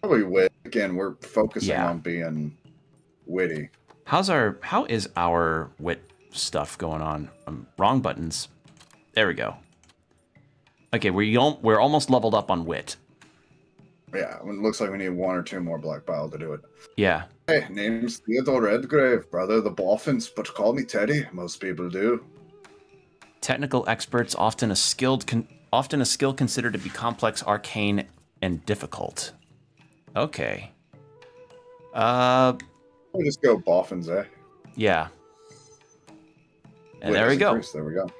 [SPEAKER 2] Probably wit. Again, we're focusing on being witty.
[SPEAKER 1] How is our wit stuff going on? Wrong buttons. There we go. Okay, we're almost leveled up on wit.
[SPEAKER 2] Yeah, it looks like we need 1 or 2 more black bile to do it.
[SPEAKER 1] Yeah.
[SPEAKER 2] Hey, name's Theodore Redgrave, brother of the Boffins, but call me Teddy. Most people do.
[SPEAKER 1] Technical experts, often a skill considered to be complex, arcane, and difficult. Okay.
[SPEAKER 2] We'll just go Boffins, eh?
[SPEAKER 1] Yeah. And there we go.
[SPEAKER 2] There we go.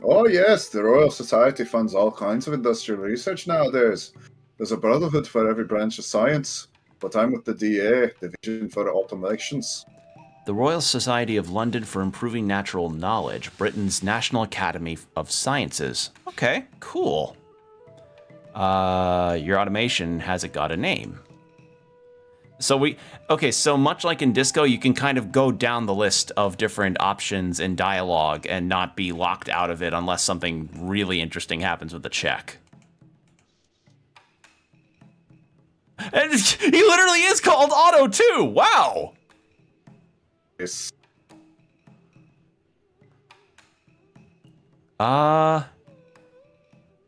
[SPEAKER 2] Oh yes, the Royal Society funds all kinds of industrial research nowadays. There's a brotherhood for every branch of science, but I'm with the DA, Division for Automations.
[SPEAKER 1] The Royal Society of London for Improving Natural Knowledge, Britain's National Academy of Sciences. Okay, cool. Your automation hasn't got a name. So much like in Disco, you can kind of go down the list of different options in dialogue and not be locked out of it unless something really interesting happens with the check. And he literally is called Auto too. Wow.
[SPEAKER 2] Yes.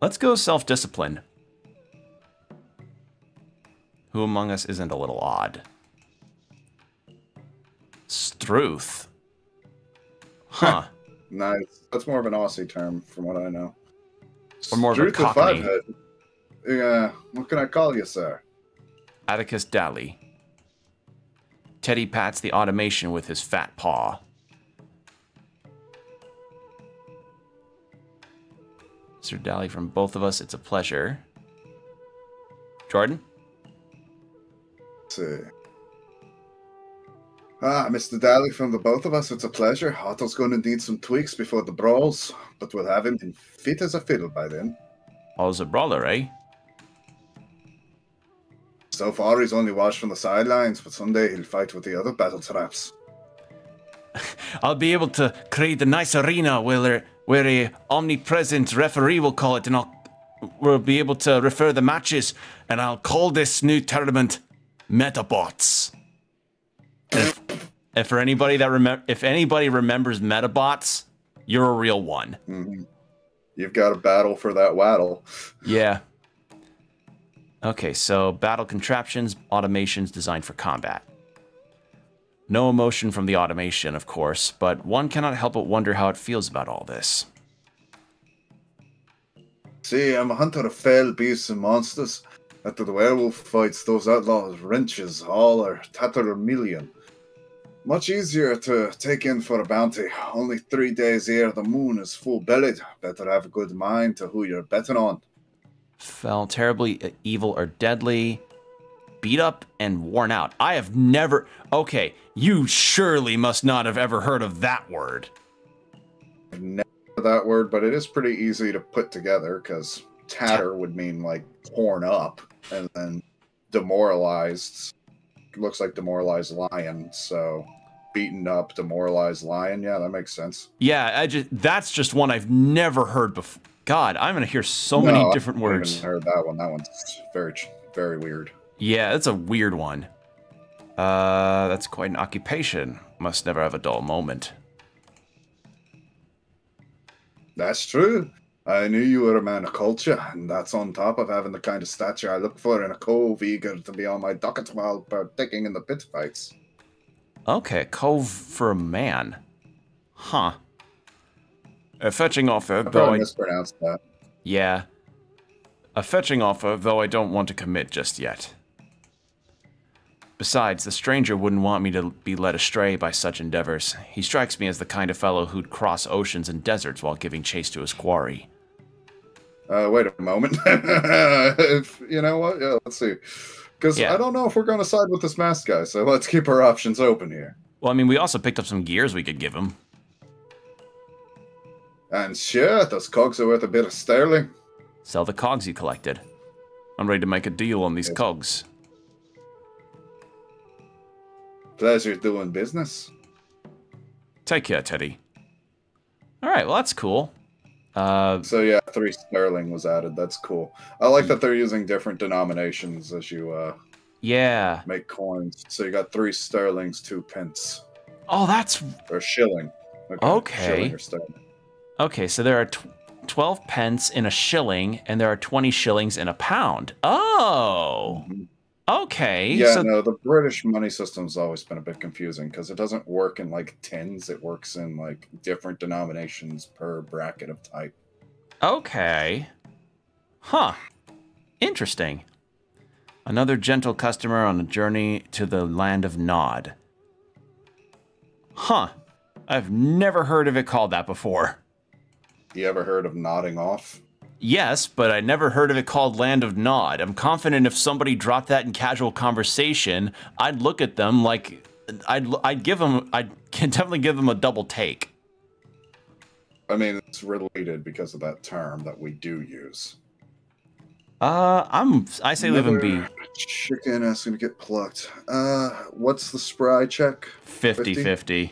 [SPEAKER 1] Let's go self-discipline. Who among us isn't a little odd? Struth. Huh.
[SPEAKER 2] Nice. That's more of an Aussie term, from what I know.
[SPEAKER 1] Or more of a Cockney.
[SPEAKER 2] Yeah. What can I call you, sir?
[SPEAKER 1] Atticus Daly. Teddy pats the automation with his fat paw. Mr. Daly, from both of us, it's a pleasure. Jordan?
[SPEAKER 2] Let's see. Mr. Daly, from the both of us, it's a pleasure. Otto's going to need some tweaks before the brawls, but we'll have him in fit as a fiddle by then.
[SPEAKER 1] All's a brawler, eh?
[SPEAKER 2] So far, he's only watched from the sidelines, but someday he'll fight with the other battle traps.
[SPEAKER 1] I'll be able to create a nice arena where a omnipresent referee will call it, and we'll be able to refer the matches, and I'll call this new tournament Metabots. And for anybody if anybody remembers Metabots, you're a real one.
[SPEAKER 2] Mm-hmm. You've got a battle for that waddle.
[SPEAKER 1] Yeah. Okay, so battle contraptions, automations designed for combat. No emotion from the automation, of course, but one cannot help but wonder how it feels about all this.
[SPEAKER 2] See, I'm a hunter of fell beasts and monsters. After the werewolf fights, those outlaws wrenches all are tatter-a-million. Much easier to take in for a bounty. Only 3 days ere the moon is full-bellied. Better have a good mind to who you're betting on.
[SPEAKER 1] Fell terribly evil or deadly. Beat up and worn out. I have never... Okay, you surely must not have ever heard of that word.
[SPEAKER 2] I've never heard that word, but it is pretty easy to put together, because tatter would mean, like, torn up, and then demoralized. Looks like demoralized lion, so beaten up, demoralized lion. Yeah, that makes sense.
[SPEAKER 1] Yeah, that's just one I've never heard before. God, I'm gonna hear so many different words.
[SPEAKER 2] I haven't heard that one. That one's very, very weird.
[SPEAKER 1] Yeah, that's a weird one. That's quite an occupation. Must never have a dull moment.
[SPEAKER 2] That's true. I knew you were a man of culture, and that's on top of having the kind of stature I look for in a cove eager to be on my docket while partaking in the pit fights.
[SPEAKER 1] Okay, cove for a man. Huh. Fetching off
[SPEAKER 2] I probably mispronounced that.
[SPEAKER 1] Yeah. A fetching offer, though I don't want to commit just yet. Besides, the stranger wouldn't want me to be led astray by such endeavors. He strikes me as the kind of fellow who'd cross oceans and deserts while giving chase to his quarry.
[SPEAKER 2] Wait a moment. You know what? Yeah, let's see. Because I don't know if we're going to side with this masked guy, so let's keep our options open here.
[SPEAKER 1] Well, I mean, we also picked up some gears we could give him.
[SPEAKER 2] And sure, those cogs are worth a bit of sterling.
[SPEAKER 1] Sell the cogs you collected. I'm ready to make a deal on these cogs.
[SPEAKER 2] Pleasure doing business.
[SPEAKER 1] Take care, Teddy. Alright, well that's cool.
[SPEAKER 2] So yeah, 3 sterling was added. That's cool. I like that they're using different denominations as you make coins. So you got 3 sterlings, 2 pence.
[SPEAKER 1] Oh, that's...
[SPEAKER 2] Or shilling.
[SPEAKER 1] Okay.
[SPEAKER 2] Shilling or sterling.
[SPEAKER 1] Okay, so there are 12 pence in a shilling, and there are 20 shillings in a pound. Oh! Okay.
[SPEAKER 2] Yeah,
[SPEAKER 1] so
[SPEAKER 2] no, the British money system's always been a bit confusing because it doesn't work in like tens. It works in like different denominations per bracket of type.
[SPEAKER 1] Okay. Huh. Interesting. Another gentle customer on a journey to the land of Nod. Huh. I've never heard of it called that before.
[SPEAKER 2] You ever heard of nodding off?
[SPEAKER 1] Yes, but I never heard of it called Land of Nod. I'm confident if somebody dropped that in casual conversation, I'd look at them like I'd definitely give them a double take.
[SPEAKER 2] I mean, it's related because of that term that we do use.
[SPEAKER 1] I say live and be.
[SPEAKER 2] Chicken is gonna get plucked. What's the spry check?
[SPEAKER 1] 50-50.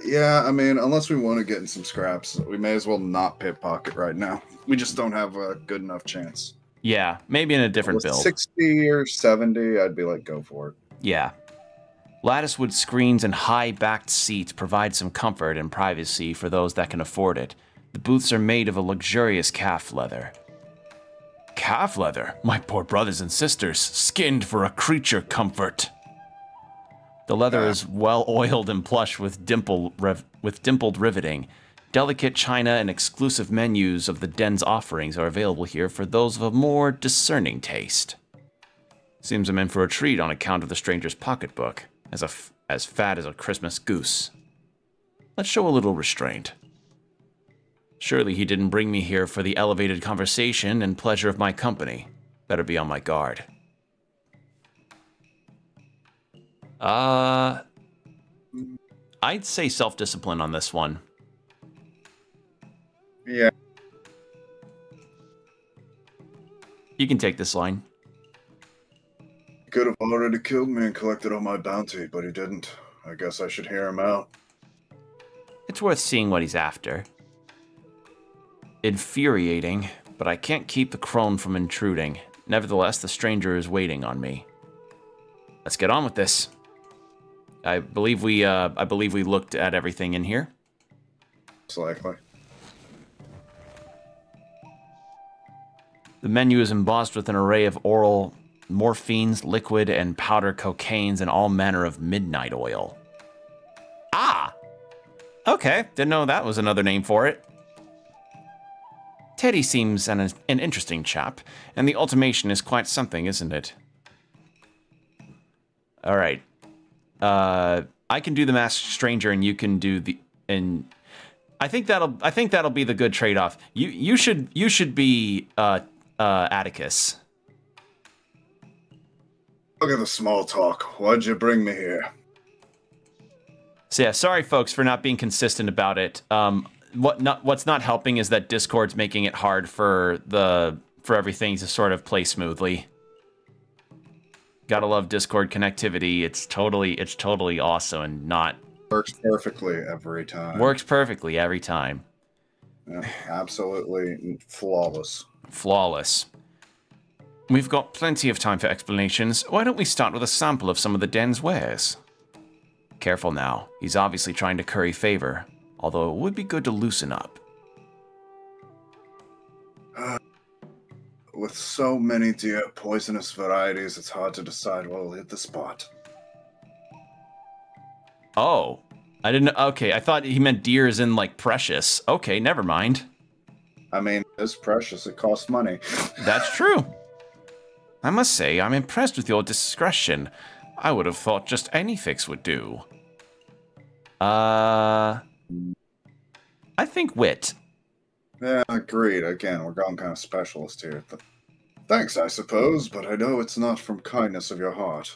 [SPEAKER 2] Yeah, I mean, unless we want to get in some scraps, we may as well not pickpocket right now. We just don't have a good enough chance.
[SPEAKER 1] Yeah, maybe in a different build.
[SPEAKER 2] 60 or 70, I'd be like, go for it.
[SPEAKER 1] Yeah. Latticewood screens and high-backed seats provide some comfort and privacy for those that can afford it. The booths are made of a luxurious calf leather. Calf leather? My poor brothers and sisters, skinned for a creature comfort. The leather is well-oiled and plush with dimpled riveting. Delicate china and exclusive menus of the den's offerings are available here for those of a more discerning taste. Seems I'm in for a treat on account of the stranger's pocketbook, as fat as a Christmas goose. Let's show a little restraint. Surely he didn't bring me here for the elevated conversation and pleasure of my company. Better be on my guard. I'd say self-discipline on this one.
[SPEAKER 2] Yeah.
[SPEAKER 1] You can take this line.
[SPEAKER 2] He could have already killed me and collected all my bounty, but he didn't. I guess I should hear him out.
[SPEAKER 1] It's worth seeing what he's after. Infuriating, but I can't keep the crone from intruding. Nevertheless, the stranger is waiting on me. Let's get on with this. I believe we looked at everything in here.
[SPEAKER 2] Most likely.
[SPEAKER 1] The menu is embossed with an array of oral morphines, liquid and powder cocaines, and all manner of midnight oil. Ah! Okay, didn't know that was another name for it. Teddy seems an interesting chap, and the ultimation is quite something, isn't it? Alright. I can do the masked stranger, and you can do the... And I think that'll be the good trade-off. You should be Atticus.
[SPEAKER 2] Look at the small talk. Why'd you bring me here?
[SPEAKER 1] So yeah, sorry folks for not being consistent about it. What's not helping is that Discord's making it hard for everything to sort of play smoothly. Gotta love Discord connectivity. It's totally awesome and not...
[SPEAKER 2] Works perfectly every time.
[SPEAKER 1] Works perfectly every time.
[SPEAKER 2] Yeah, absolutely flawless.
[SPEAKER 1] Flawless. We've got plenty of time for explanations. Why don't we start with a sample of some of the den's wares? Careful now. He's obviously trying to curry favor, although it would be good to loosen up.
[SPEAKER 2] With so many dear poisonous varieties, it's hard to decide what will hit the spot.
[SPEAKER 1] Oh. I didn't... Okay, I thought he meant deer as in, like, precious. Okay, never mind.
[SPEAKER 2] I mean, it's precious. It costs money.
[SPEAKER 1] That's true. I must say, I'm impressed with your discretion. I would have thought just any fix would do. I think wit.
[SPEAKER 2] Yeah, agreed. Again, we're going kind of specialist here. Thanks, I suppose, but I know it's not from kindness of your heart.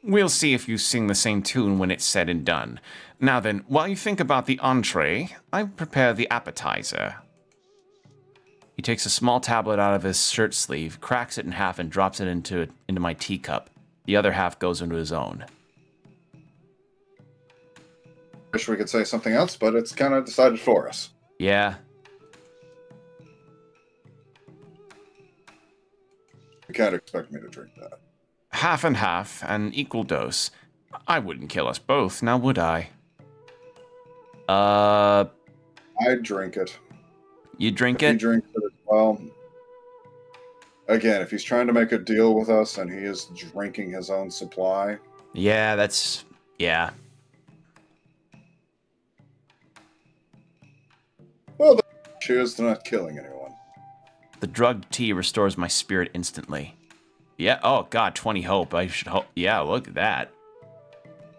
[SPEAKER 1] We'll see if you sing the same tune when it's said and done. Now then, while you think about the entree, I prepare the appetizer. He takes a small tablet out of his shirt sleeve, cracks it in half, and drops it into my teacup. The other half goes into his own.
[SPEAKER 2] Wish we could say something else, but it's kind of decided for us.
[SPEAKER 1] Yeah.
[SPEAKER 2] You can't expect me to drink that.
[SPEAKER 1] Half and half, an equal dose. I wouldn't kill us both, now would I?
[SPEAKER 2] I'd drink it.
[SPEAKER 1] You drink
[SPEAKER 2] If
[SPEAKER 1] it?
[SPEAKER 2] he drinks it as well. Again, if he's trying to make a deal with us and he is drinking his own supply.
[SPEAKER 1] Yeah, that's... yeah.
[SPEAKER 2] Well, cheers to not killing anyone.
[SPEAKER 1] The drugged tea restores my spirit instantly. Yeah, oh god, 20 hope. I should hope. Yeah, look at that.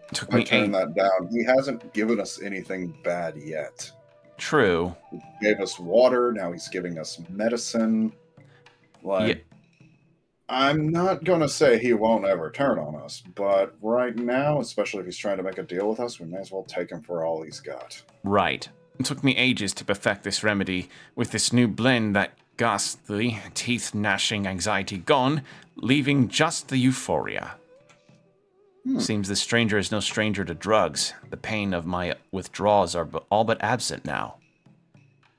[SPEAKER 1] It took me
[SPEAKER 2] I turned
[SPEAKER 1] 8.
[SPEAKER 2] that down. He hasn't given us anything bad yet.
[SPEAKER 1] True.
[SPEAKER 2] He gave us water, now he's giving us medicine. Like,
[SPEAKER 1] Yeah.
[SPEAKER 2] I'm not going to say he won't ever turn on us, but right now, especially if he's trying to make a deal with us, we may as well take him for all he's got.
[SPEAKER 1] Right. It took me ages to perfect this remedy. With this new blend, that ghastly, teeth-gnashing anxiety gone, leaving just the euphoria. Seems the stranger is no stranger to drugs. The pain of my withdrawals are all but absent now.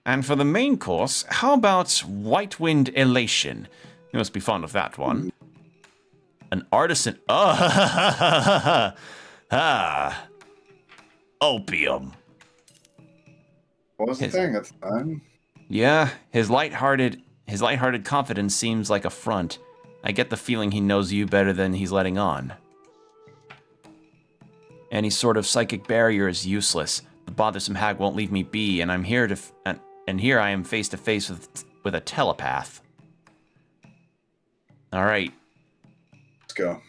[SPEAKER 1] And for the main course, how about White Wind Elation? You must be fond of that one. An artisan... Oh, ah. Opium.
[SPEAKER 2] What was the thing at the time?
[SPEAKER 1] Yeah, his lighthearted confidence seems like a front. I get the feeling he knows you better than he's letting on. Any sort of psychic barrier is useless. The bothersome hag won't leave me be, and I'm here to and here I am face to face with a telepath. All right.
[SPEAKER 2] Let's go.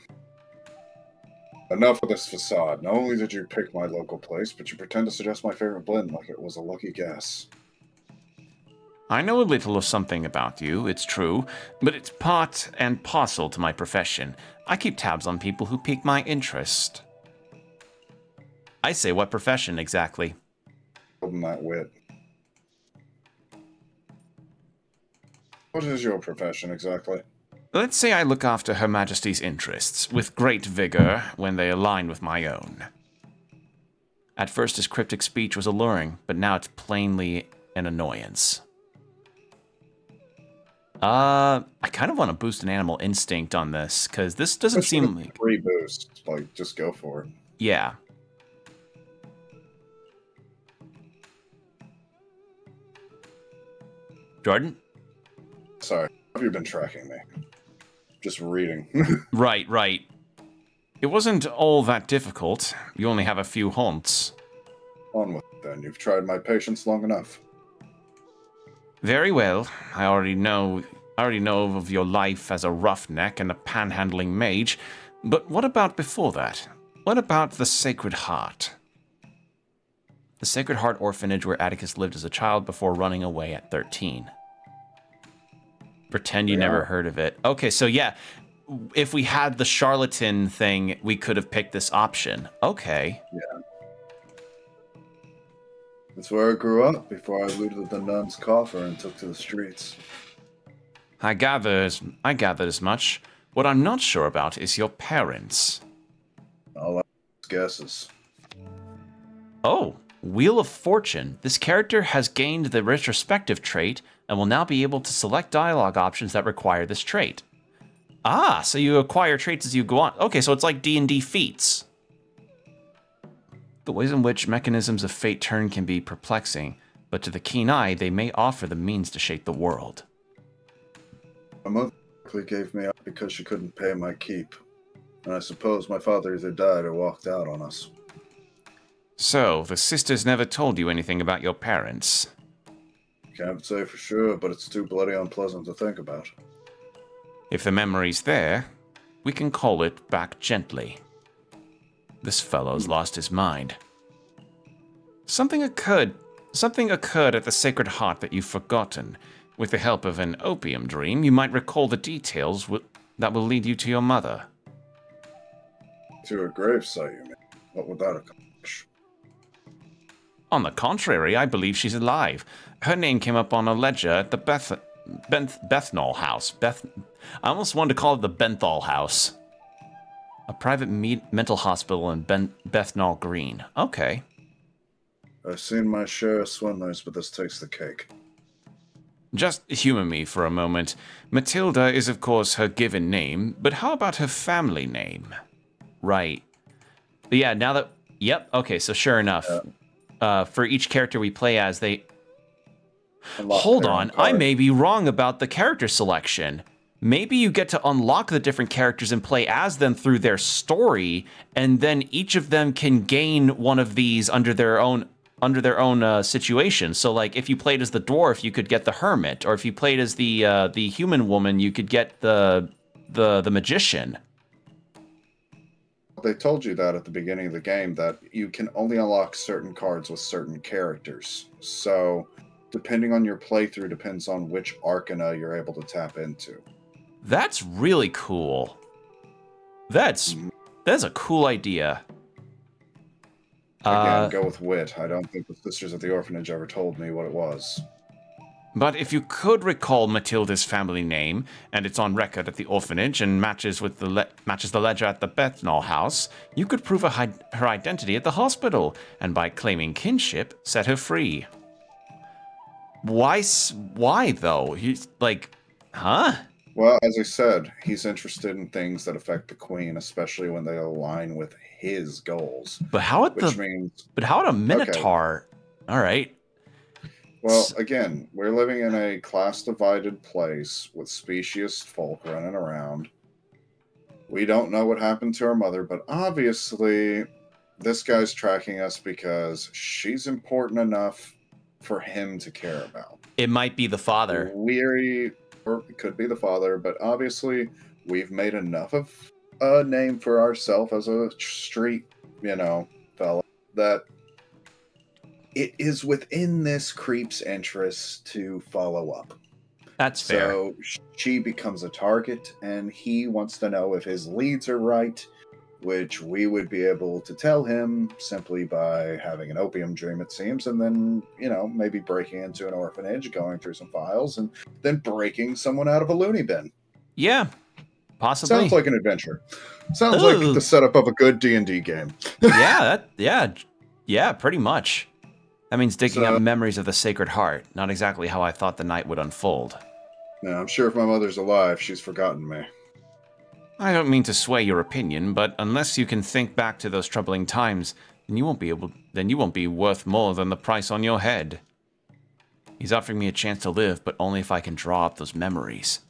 [SPEAKER 2] Enough of this facade. Not only did you pick my local place, but you pretend to suggest my favorite blend like it was a lucky guess.
[SPEAKER 1] I know a little of something about you, it's true, but it's part and parcel to my profession. I keep tabs on people who pique my interest. I say, what profession exactly?
[SPEAKER 2] Holding that wit. What is your profession exactly?
[SPEAKER 1] Let's say I look after Her Majesty's interests, with great vigor when they align with my own. At first his cryptic speech was alluring, but now it's plainly an annoyance. I kind of want to boost an animal instinct on this, because this doesn't seem like...
[SPEAKER 2] Free boost. Like, just go for it.
[SPEAKER 1] Yeah. Jordan?
[SPEAKER 2] Sorry, have you been tracking me? Just reading.
[SPEAKER 1] Right. It wasn't all that difficult. You only have a few haunts.
[SPEAKER 2] On with it then. You've tried my patience long enough.
[SPEAKER 1] Very well. I already know of your life as a roughneck and a panhandling mage. But what about before that? What about the Sacred Heart? The Sacred Heart orphanage where Atticus lived as a child before running away at 13. Pretend you never heard of it. Okay, so yeah, if we had the charlatan thing, we could have picked this option. Okay.
[SPEAKER 2] Yeah. That's where I grew up before I looted the nun's coffer and took to the streets.
[SPEAKER 1] I gathered as much. What I'm not sure about is your parents.
[SPEAKER 2] All I guesses.
[SPEAKER 1] Oh, Wheel of Fortune. This character has gained the retrospective trait and will now be able to select dialogue options that require this trait. Ah, so you acquire traits as you go on. Okay, so it's like D&D feats. The ways in which mechanisms of fate turn can be perplexing, but to the keen eye, they may offer the means to shape the world.
[SPEAKER 2] My mother likely gave me up because she couldn't pay my keep, and I suppose my father either died or walked out on us.
[SPEAKER 1] So, the sisters never told you anything about your parents?
[SPEAKER 2] Can't say for sure, but it's too bloody unpleasant to think about.
[SPEAKER 1] If the memory's there, we can call it back gently. This fellow's lost his mind. Something occurred at the Sacred Heart that you've forgotten. With the help of an opium dream, you might recall the details that will lead you to your mother.
[SPEAKER 2] To her gravesite, you mean? What would that accomplish?
[SPEAKER 1] On the contrary, I believe she's alive. Her name came up on a ledger at the Bethnal House. I almost wanted to call it the Benthal House. A private mental hospital in Bethnal Green. Okay.
[SPEAKER 2] I've seen my share of swindlers, but this takes the cake.
[SPEAKER 1] Just humor me for a moment. Matilda is, of course, her given name, but how about her family name? Right. But yeah, now that... Yep, okay, so sure enough. For each character we play as, they... Hold on, I may be wrong about the character selection. Maybe you get to unlock the different characters and play as them through their story, and then each of them can gain one of these under their own situation. So, like, if you played as the dwarf, you could get the hermit, or if you played as the human woman, you could get the magician.
[SPEAKER 2] They told you that at the beginning of the game, that you can only unlock certain cards with certain characters. So, depending on your playthrough, depends on which arcana you're able to tap into.
[SPEAKER 1] That's really cool. That's a cool idea.
[SPEAKER 2] Again, go with wit. I don't think the Sisters of the Orphanage ever told me what it was.
[SPEAKER 1] But if you could recall Matilda's family name, and it's on record at the orphanage and matches with the ledger at the Bethnal House, you could prove her identity at the hospital, and by claiming kinship, set her free. Why though? He's like, huh?
[SPEAKER 2] Well, as I said, he's interested in things that affect the Queen, especially when they align with his goals.
[SPEAKER 1] But how at a Minotaur? Okay. All right.
[SPEAKER 2] Well, again, we're living in a class-divided place with specious folk running around. We don't know what happened to our mother, but obviously this guy's tracking us because she's important enough for him to care about.
[SPEAKER 1] It might be the father.
[SPEAKER 2] Weary, or it could be the father, but obviously we've made enough of a name for ourselves as a street, fella, that it is within this creep's interest to follow up.
[SPEAKER 1] That's fair.
[SPEAKER 2] So she becomes a target, and he wants to know if his leads are right, which we would be able to tell him simply by having an opium dream, it seems, and then, maybe breaking into an orphanage, going through some files, and then breaking someone out of a loony bin.
[SPEAKER 1] Yeah, possibly.
[SPEAKER 2] Sounds like an adventure. Sounds like the setup of a good D&D game.
[SPEAKER 1] Yeah, pretty much. That means digging up memories of the Sacred Heart. Not exactly how I thought the night would unfold.
[SPEAKER 2] Now, I'm sure if my mother's alive, she's forgotten me.
[SPEAKER 1] I don't mean to sway your opinion, but unless you can think back to those troubling times, then you won't be worth more than the price on your head. He's offering me a chance to live, but only if I can draw up those memories.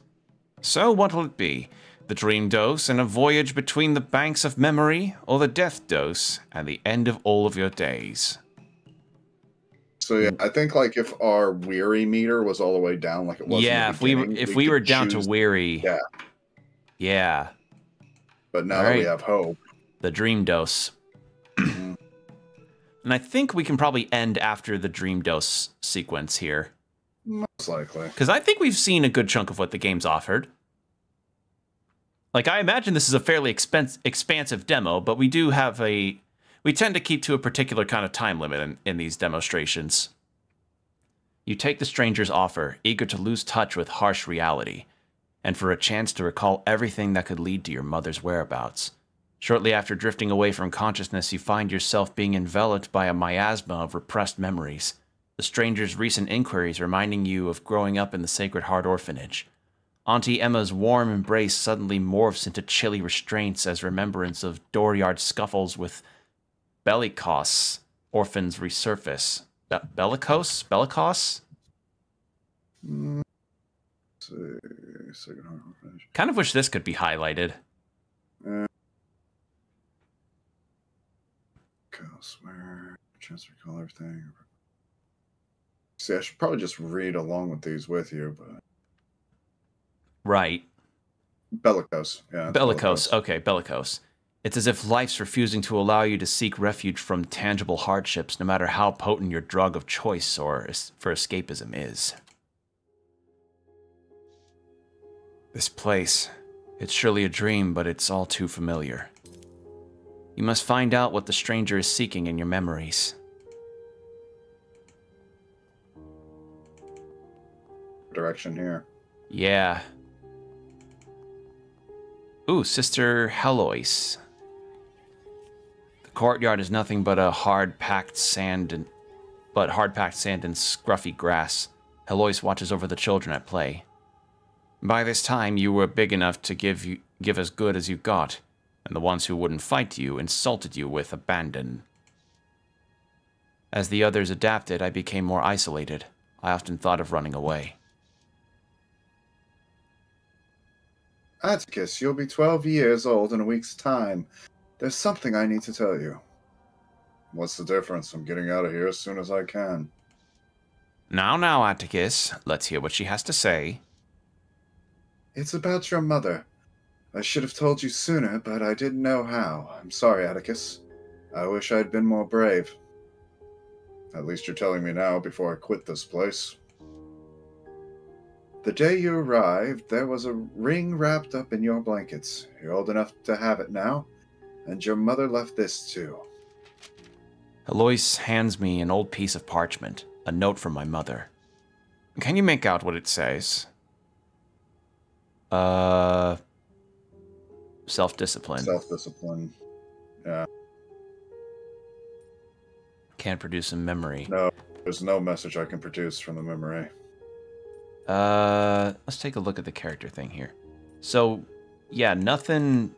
[SPEAKER 1] So what'll it be? The dream dose and a voyage between the banks of memory, or the death dose at the end of all of your days?
[SPEAKER 2] So yeah, I think like if our weary meter was all the way down like it was
[SPEAKER 1] if we were down to weary. Yeah.
[SPEAKER 2] But now that we have hope.
[SPEAKER 1] The dream dose. And I think we can probably end after the dream dose sequence here.
[SPEAKER 2] Most likely.
[SPEAKER 1] Because I think we've seen a good chunk of what the game's offered. Like, I imagine this is a fairly expansive demo, but we do have we tend to keep to a particular kind of time limit in these demonstrations. You take the stranger's offer, eager to lose touch with harsh reality, and for a chance to recall everything that could lead to your mother's whereabouts. Shortly after drifting away from consciousness, you find yourself being enveloped by a miasma of repressed memories. The stranger's recent inquiries reminding you of growing up in the Sacred Heart Orphanage. Auntie Emma's warm embrace suddenly morphs into chilly restraints as remembrance of dooryard scuffles with bellicose orphans resurface. Bellicose? Kind of wish this could be highlighted.
[SPEAKER 2] Where chance to recall everything. See, I should probably just read along with these with you, but
[SPEAKER 1] Right.
[SPEAKER 2] bellicose. Yeah, it's
[SPEAKER 1] Bellicose.
[SPEAKER 2] bellicose.
[SPEAKER 1] Okay, bellicose. It's as if life's refusing to allow you to seek refuge from tangible hardships, no matter how potent your drug of choice or for escapism is. This place, it's surely a dream, but it's all too familiar. You must find out what the stranger is seeking in your memories.
[SPEAKER 2] Direction here.
[SPEAKER 1] Yeah. Ooh, Sister Heloise. The courtyard is nothing but hard-packed sand and scruffy grass. Heloise watches over the children at play. By this time, you were big enough to give as good as you got, and the ones who wouldn't fight you insulted you with abandon. As the others adapted, I became more isolated. I often thought of running away.
[SPEAKER 2] Atticus, you'll be 12 years old in a week's time. There's something I need to tell you. What's the difference? I'm getting out of here as soon as I can.
[SPEAKER 1] Now, Atticus. Let's hear what she has to say.
[SPEAKER 2] It's about your mother. I should have told you sooner, but I didn't know how. I'm sorry, Atticus. I wish I'd been more brave. At least you're telling me now before I quit this place. The day you arrived, there was a ring wrapped up in your blankets. You're old enough to have it now, and your mother left this too.
[SPEAKER 1] Heloise hands me an old piece of parchment, a note from my mother. Can you make out what it says? Self-discipline.
[SPEAKER 2] Self-discipline. Yeah.
[SPEAKER 1] Can't produce a memory.
[SPEAKER 2] No, there's no message I can produce from the memory.
[SPEAKER 1] Let's take a look at the character thing here. So, yeah, nothing...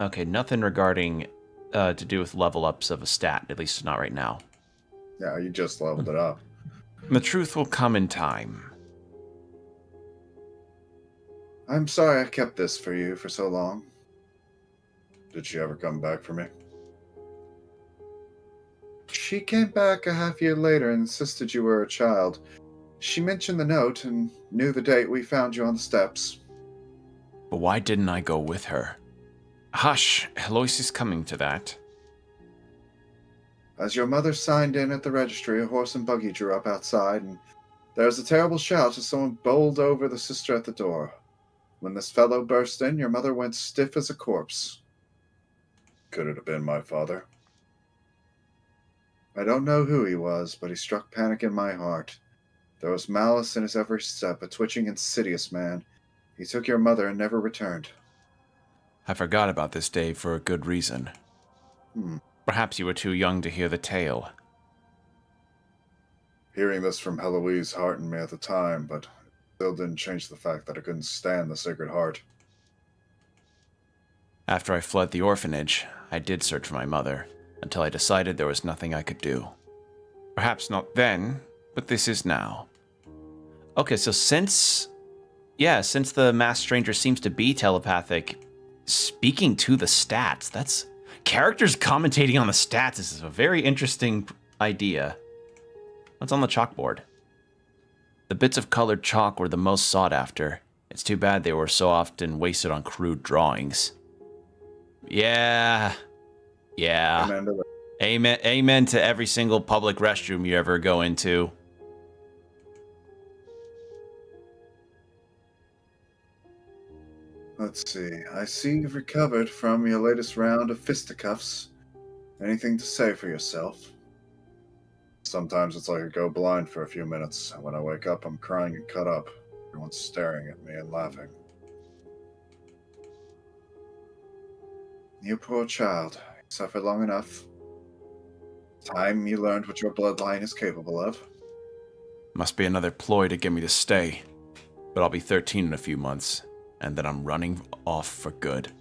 [SPEAKER 1] Okay, nothing regarding to do with level ups of a stat, at least not right now.
[SPEAKER 2] Yeah, you just leveled it up.
[SPEAKER 1] The truth will come in time.
[SPEAKER 2] I'm sorry I kept this for you for so long. Did she ever come back for me? She came back a half year later and insisted you were a child. She mentioned the note and knew the date we found you on the steps.
[SPEAKER 1] But why didn't I go with her? Hush, Heloise is coming to that.
[SPEAKER 2] As your mother signed in at the registry, a horse and buggy drew up outside, and there was a terrible shout as someone bowled over the sister at the door. When this fellow burst in, your mother went stiff as a corpse. Could it have been my father? I don't know who he was, but he struck panic in my heart. There was malice in his every step, a twitching, insidious man. He took your mother and never returned.
[SPEAKER 1] I forgot about this day for a good reason. Perhaps you were too young to hear the tale.
[SPEAKER 2] Hearing this from Heloise heartened me at the time, but it still didn't change the fact that I couldn't stand the Sacred Heart.
[SPEAKER 1] After I fled the orphanage, I did search for my mother, until I decided there was nothing I could do. Perhaps not then, but this is now. Okay, so since the masked stranger seems to be telepathic, speaking to the stats, that's... Characters commentating on the stats, this is a very interesting idea. What's on the chalkboard? The bits of colored chalk were the most sought after. It's too bad they were so often wasted on crude drawings. Yeah. Amen to every single public restroom you ever go into.
[SPEAKER 2] Let's see. I see you've recovered from your latest round of fisticuffs. Anything to say for yourself? Sometimes it's like I go blind for a few minutes, and when I wake up, I'm crying and cut up. Everyone's staring at me and laughing. You poor child. You suffered long enough. Time you learned what your bloodline is capable of.
[SPEAKER 1] Must be another ploy to get me to stay. But I'll be 13 in a few months, and then I'm running off for good.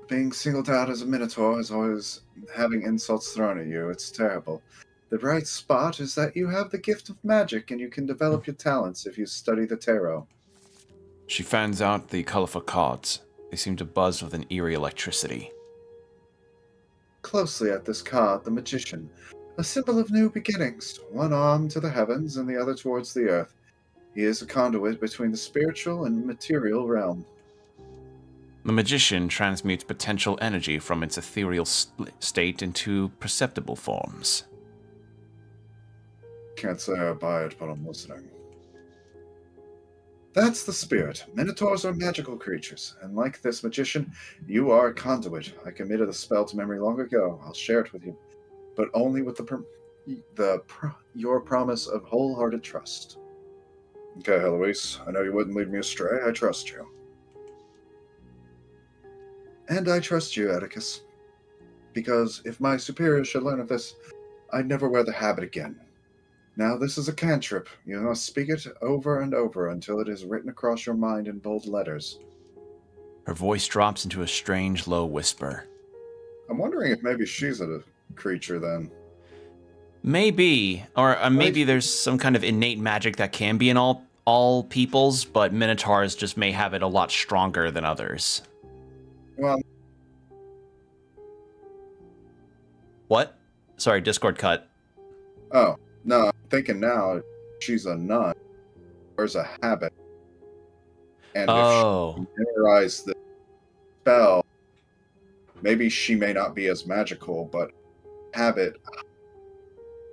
[SPEAKER 2] Being singled out as a Minotaur is always having insults thrown at you. It's terrible. The bright spot is that you have the gift of magic, and you can develop your talents if you study the tarot.
[SPEAKER 1] She fans out the colorful cards. They seem to buzz with an eerie electricity.
[SPEAKER 2] closely at this card, the Magician, a symbol of new beginnings, one arm to the heavens and the other towards the earth. He is a conduit between the spiritual and material realm.
[SPEAKER 1] The Magician transmutes potential energy from its ethereal state into perceptible forms.
[SPEAKER 2] Can't say I buy it, but I'm listening. That's the spirit. Minotaurs are magical creatures, and like this Magician, you are a conduit. I committed a spell to memory long ago. I'll share it with you, but only with your promise of wholehearted trust. Okay, Heloise, I know you wouldn't lead me astray. I trust you. And I trust you, Atticus. Because if my superiors should learn of this, I'd never wear the habit again. Now, this is a cantrip. You must speak it over and over until it is written across your mind in bold letters.
[SPEAKER 1] Her voice drops into a strange, low whisper.
[SPEAKER 2] I'm wondering if maybe she's a creature, then.
[SPEAKER 1] Maybe. Or maybe there's some kind of innate magic that can be in all peoples, but Minotaurs just may have it a lot stronger than others.
[SPEAKER 2] Well...
[SPEAKER 1] What? Sorry, Discord cut.
[SPEAKER 2] Oh, no, I'm thinking now she's a nun. There's a habit. And if she memorized the spell, maybe she may not be as magical, but habit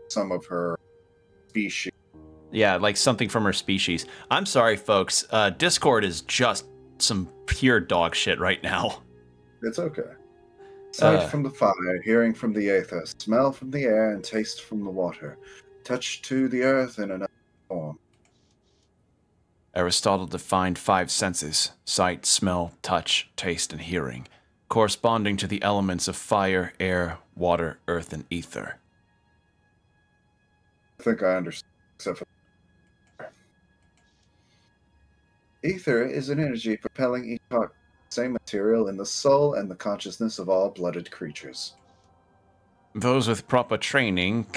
[SPEAKER 2] some of her species.
[SPEAKER 1] Yeah, like something from her species. I'm sorry, folks. Discord is just some pure dog shit right now.
[SPEAKER 2] It's okay. Sight from the fire, hearing from the aether, smell from the air, and taste from the water. Touch to the earth in another form.
[SPEAKER 1] Aristotle defined 5 senses: sight, smell, touch, taste, and hearing, corresponding to the elements of fire, air, water, earth, and ether.
[SPEAKER 2] I think I understand, except for... Ether is an energy propelling each part, same material in the soul and the consciousness of all blooded creatures.
[SPEAKER 1] Those with proper training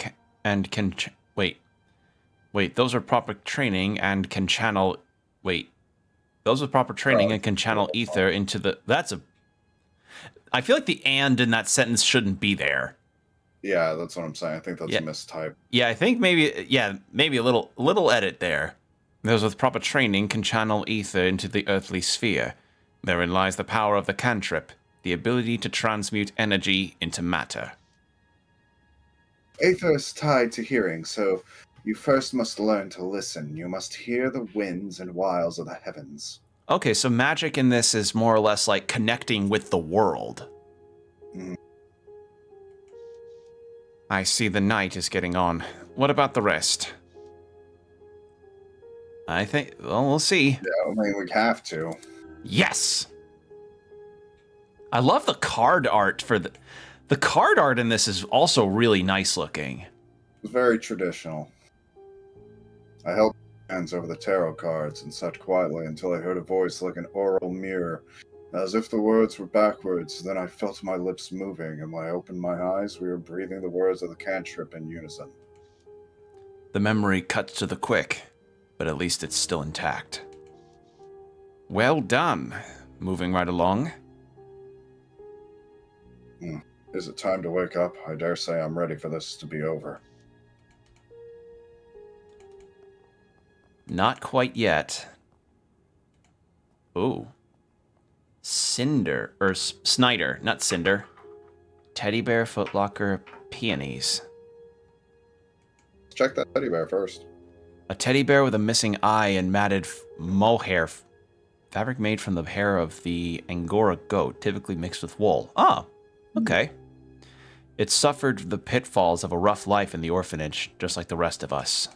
[SPEAKER 1] those with proper training and can channel... Those with proper training and can channel ether into the... I feel like the "and" in that sentence shouldn't be there.
[SPEAKER 2] Yeah, that's what I'm saying. I think that's a mistype.
[SPEAKER 1] Yeah, I think maybe a little edit there. Those with proper training can channel ether into the earthly sphere. Therein lies the power of the cantrip, the ability to transmute energy into matter.
[SPEAKER 2] Aether is tied to hearing, so you first must learn to listen. You must hear the winds and wiles of the heavens.
[SPEAKER 1] Okay, so magic in this is more or less like connecting with the world. I see the night is getting on. What about the rest? I think, well, we'll see.
[SPEAKER 2] Yeah, I mean, we have to.
[SPEAKER 1] Yes! I love the card art for the card art in this is also really nice looking.
[SPEAKER 2] It's very traditional. I held my hands over the tarot cards and sat quietly until I heard a voice like an oral mirror, as if the words were backwards. Then I felt my lips moving, and when I opened my eyes, we were breathing the words of the cantrip in unison.
[SPEAKER 1] The memory cuts to the quick, but at least it's still intact. Well done. Moving right along.
[SPEAKER 2] Is it time to wake up? I dare say I'm ready for this to be over.
[SPEAKER 1] Not quite yet. Ooh. Snyder, not Cinder. Teddy bear, footlocker, peonies.
[SPEAKER 2] Let's check that teddy bear first.
[SPEAKER 1] A teddy bear with a missing eye and matted mohair. Fabric made from the hair of the Angora goat, typically mixed with wool. Oh, okay. It suffered the pitfalls of a rough life in the orphanage, just like the rest of us.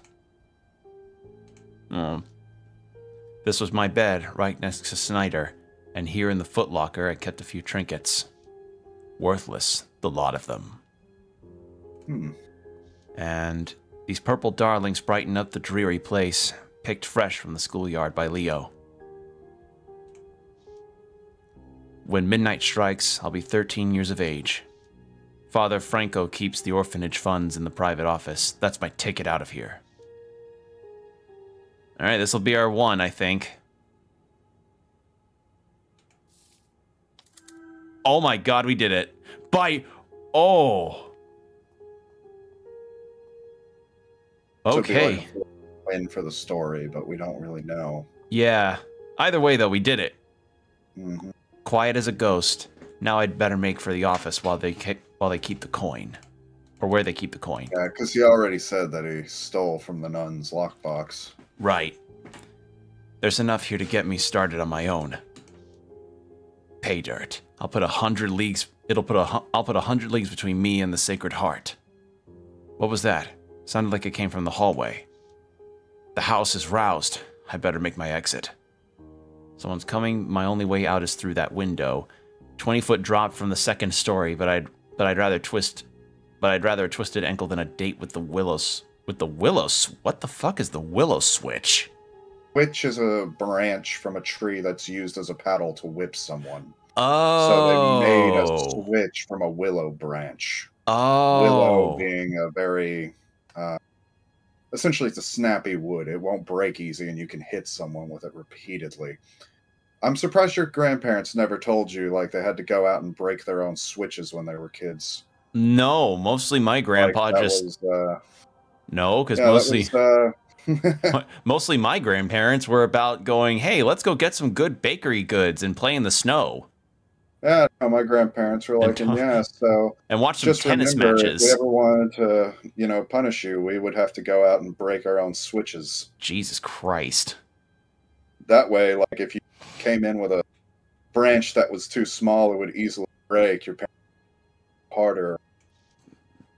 [SPEAKER 1] This was my bed, right next to Snyder, and here in the footlocker I kept a few trinkets. Worthless, the lot of them. And these purple darlings brighten up the dreary place, picked fresh from the schoolyard by Leo. When midnight strikes, I'll be 13 years of age. Father Franco keeps the orphanage funds in the private office. That's my ticket out of here. Alright, this will be our one, I think. Oh my god, we did it. Oh.
[SPEAKER 2] So it'd be
[SPEAKER 1] Okay.
[SPEAKER 2] like a win for the story, but we don't really know.
[SPEAKER 1] Yeah. Either way, though, we did it.
[SPEAKER 2] Mm-hmm.
[SPEAKER 1] Quiet as a ghost. Now I'd better make for the office while they keep the coin. Or where they keep the coin.
[SPEAKER 2] Yeah, because he already said that he stole from the nun's lockbox.
[SPEAKER 1] Right. There's enough here to get me started on my own. Pay dirt. I'll put 100 leagues. I'll put 100 leagues between me and the Sacred Heart. What was that? Sounded like it came from the hallway. The house is roused. I better make my exit. Someone's coming. My only way out is through that window. 20-foot drop from the second story, but I'd rather a twisted ankle than a date with the willows. With the willows? What the fuck is the willow switch?
[SPEAKER 2] Which is a branch from a tree that's used as a paddle to whip someone.
[SPEAKER 1] Oh.
[SPEAKER 2] So they made a switch from a willow branch.
[SPEAKER 1] Oh.
[SPEAKER 2] Willow being a very... essentially, it's a snappy wood. It won't break easy, and you can hit someone with it repeatedly. I'm surprised your grandparents never told you, like, they had to go out and break their own switches when they were kids.
[SPEAKER 1] No, mostly my grandpa
[SPEAKER 2] like,
[SPEAKER 1] just... no, because mostly my grandparents were about going, hey, let's go get some good bakery goods and play in the snow.
[SPEAKER 2] Yeah, no, my grandparents were like, so...
[SPEAKER 1] And watch some tennis matches.
[SPEAKER 2] If we ever wanted to, punish you, we would have to go out and break our own switches.
[SPEAKER 1] Jesus Christ.
[SPEAKER 2] That way, like, if you came in with a branch that was too small, it would easily break. Your parents harder.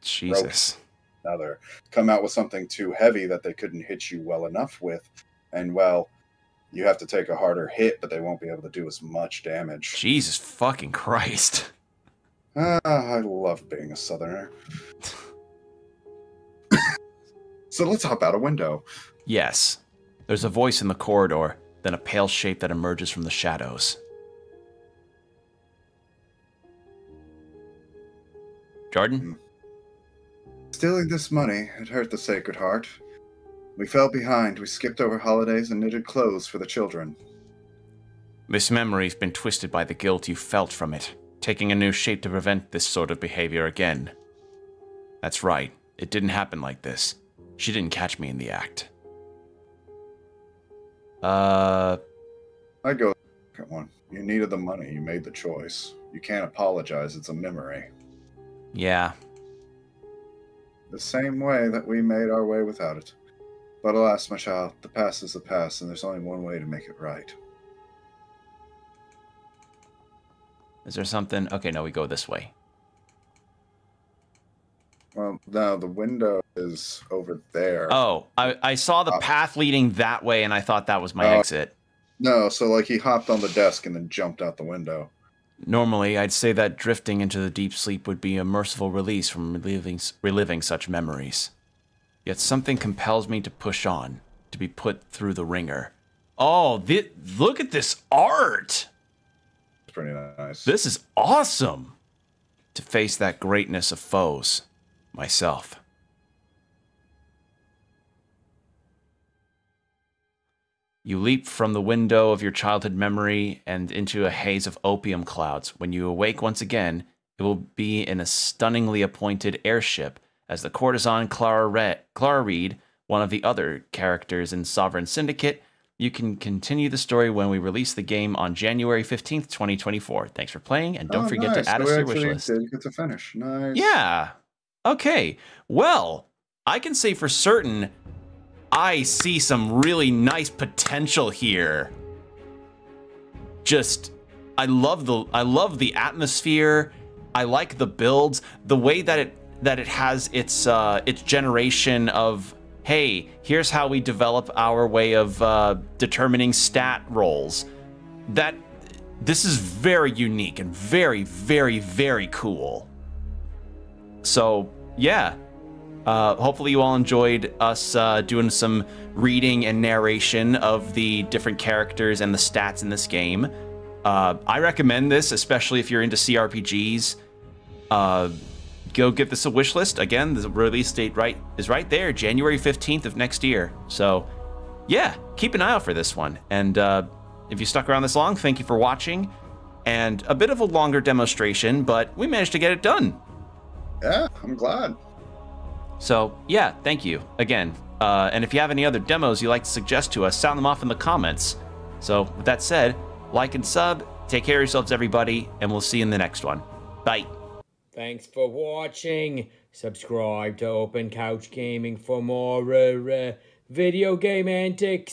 [SPEAKER 1] Jesus.
[SPEAKER 2] Another. Come out with something too heavy that they couldn't hit you well enough with. And, well, you have to take a harder hit, but they won't be able to do as much damage.
[SPEAKER 1] Jesus fucking Christ.
[SPEAKER 2] I love being a Southerner. So let's hop out a window.
[SPEAKER 1] Yes. There's a voice in the corridor, then a pale shape that emerges from the shadows. Jordan?
[SPEAKER 2] Stealing this money had hurt the Sacred Heart. We fell behind, we skipped over holidays and knitted clothes for the children.
[SPEAKER 1] This memory's been twisted by the guilt you felt from it, taking a new shape to prevent this sort of behavior again. That's right, it didn't happen like this. She didn't catch me in the act.
[SPEAKER 2] I go second one. You needed the money, you made the choice. You can't apologize, it's a memory.
[SPEAKER 1] Yeah.
[SPEAKER 2] The same way that we made our way without it. But alas, my child, the past is the past, and there's only one way to make it right.
[SPEAKER 1] Is there something? Okay, no, we go this way.
[SPEAKER 2] Well, no, the window is over there.
[SPEAKER 1] Oh, I saw the path leading that way, and I thought that was my exit.
[SPEAKER 2] No, so like he hopped on the desk and then jumped out the window.
[SPEAKER 1] Normally, I'd say that drifting into the deep sleep would be a merciful release from reliving such memories. Yet something compels me to push on, to be put through the ringer. Oh, look at this art!
[SPEAKER 2] It's pretty nice.
[SPEAKER 1] This is awesome! To face that greatness of foes. Myself. You leap from the window of your childhood memory and into a haze of opium clouds. When you awake once again, it will be in a stunningly appointed airship as the courtesan Clara Reed, one of the other characters in Sovereign Syndicate. You can continue the story when we release the game on January 15th, 2024. Thanks for playing, and don't forget to add us to your wish list.
[SPEAKER 2] Did get to finish. Nice.
[SPEAKER 1] Yeah. Okay. Well, I can say for certain I see some really nice potential here. I love the atmosphere. I like the builds, the way that it has its generation of, hey, here's how we develop our way of determining stat rolls. This is very unique and very, very, very cool. So, yeah. Hopefully you all enjoyed us doing some reading and narration of the different characters and the stats in this game. I recommend this, especially if you're into CRPGs. Go give this a wish list. Again, the release date is right there, January 15th of next year. So, yeah, keep an eye out for this one. And if you stuck around this long, thank you for watching. And a bit of a longer demonstration, but we managed to get it done.
[SPEAKER 2] Yeah, I'm glad.
[SPEAKER 1] So, yeah, thank you again. And if you have any other demos you'd like to suggest to us, sound them off in the comments. So, with that said, like and sub, take care of yourselves, everybody, and we'll see you in the next one. Bye.
[SPEAKER 3] Thanks for watching. Subscribe to Open Couch Gaming for more video game antics.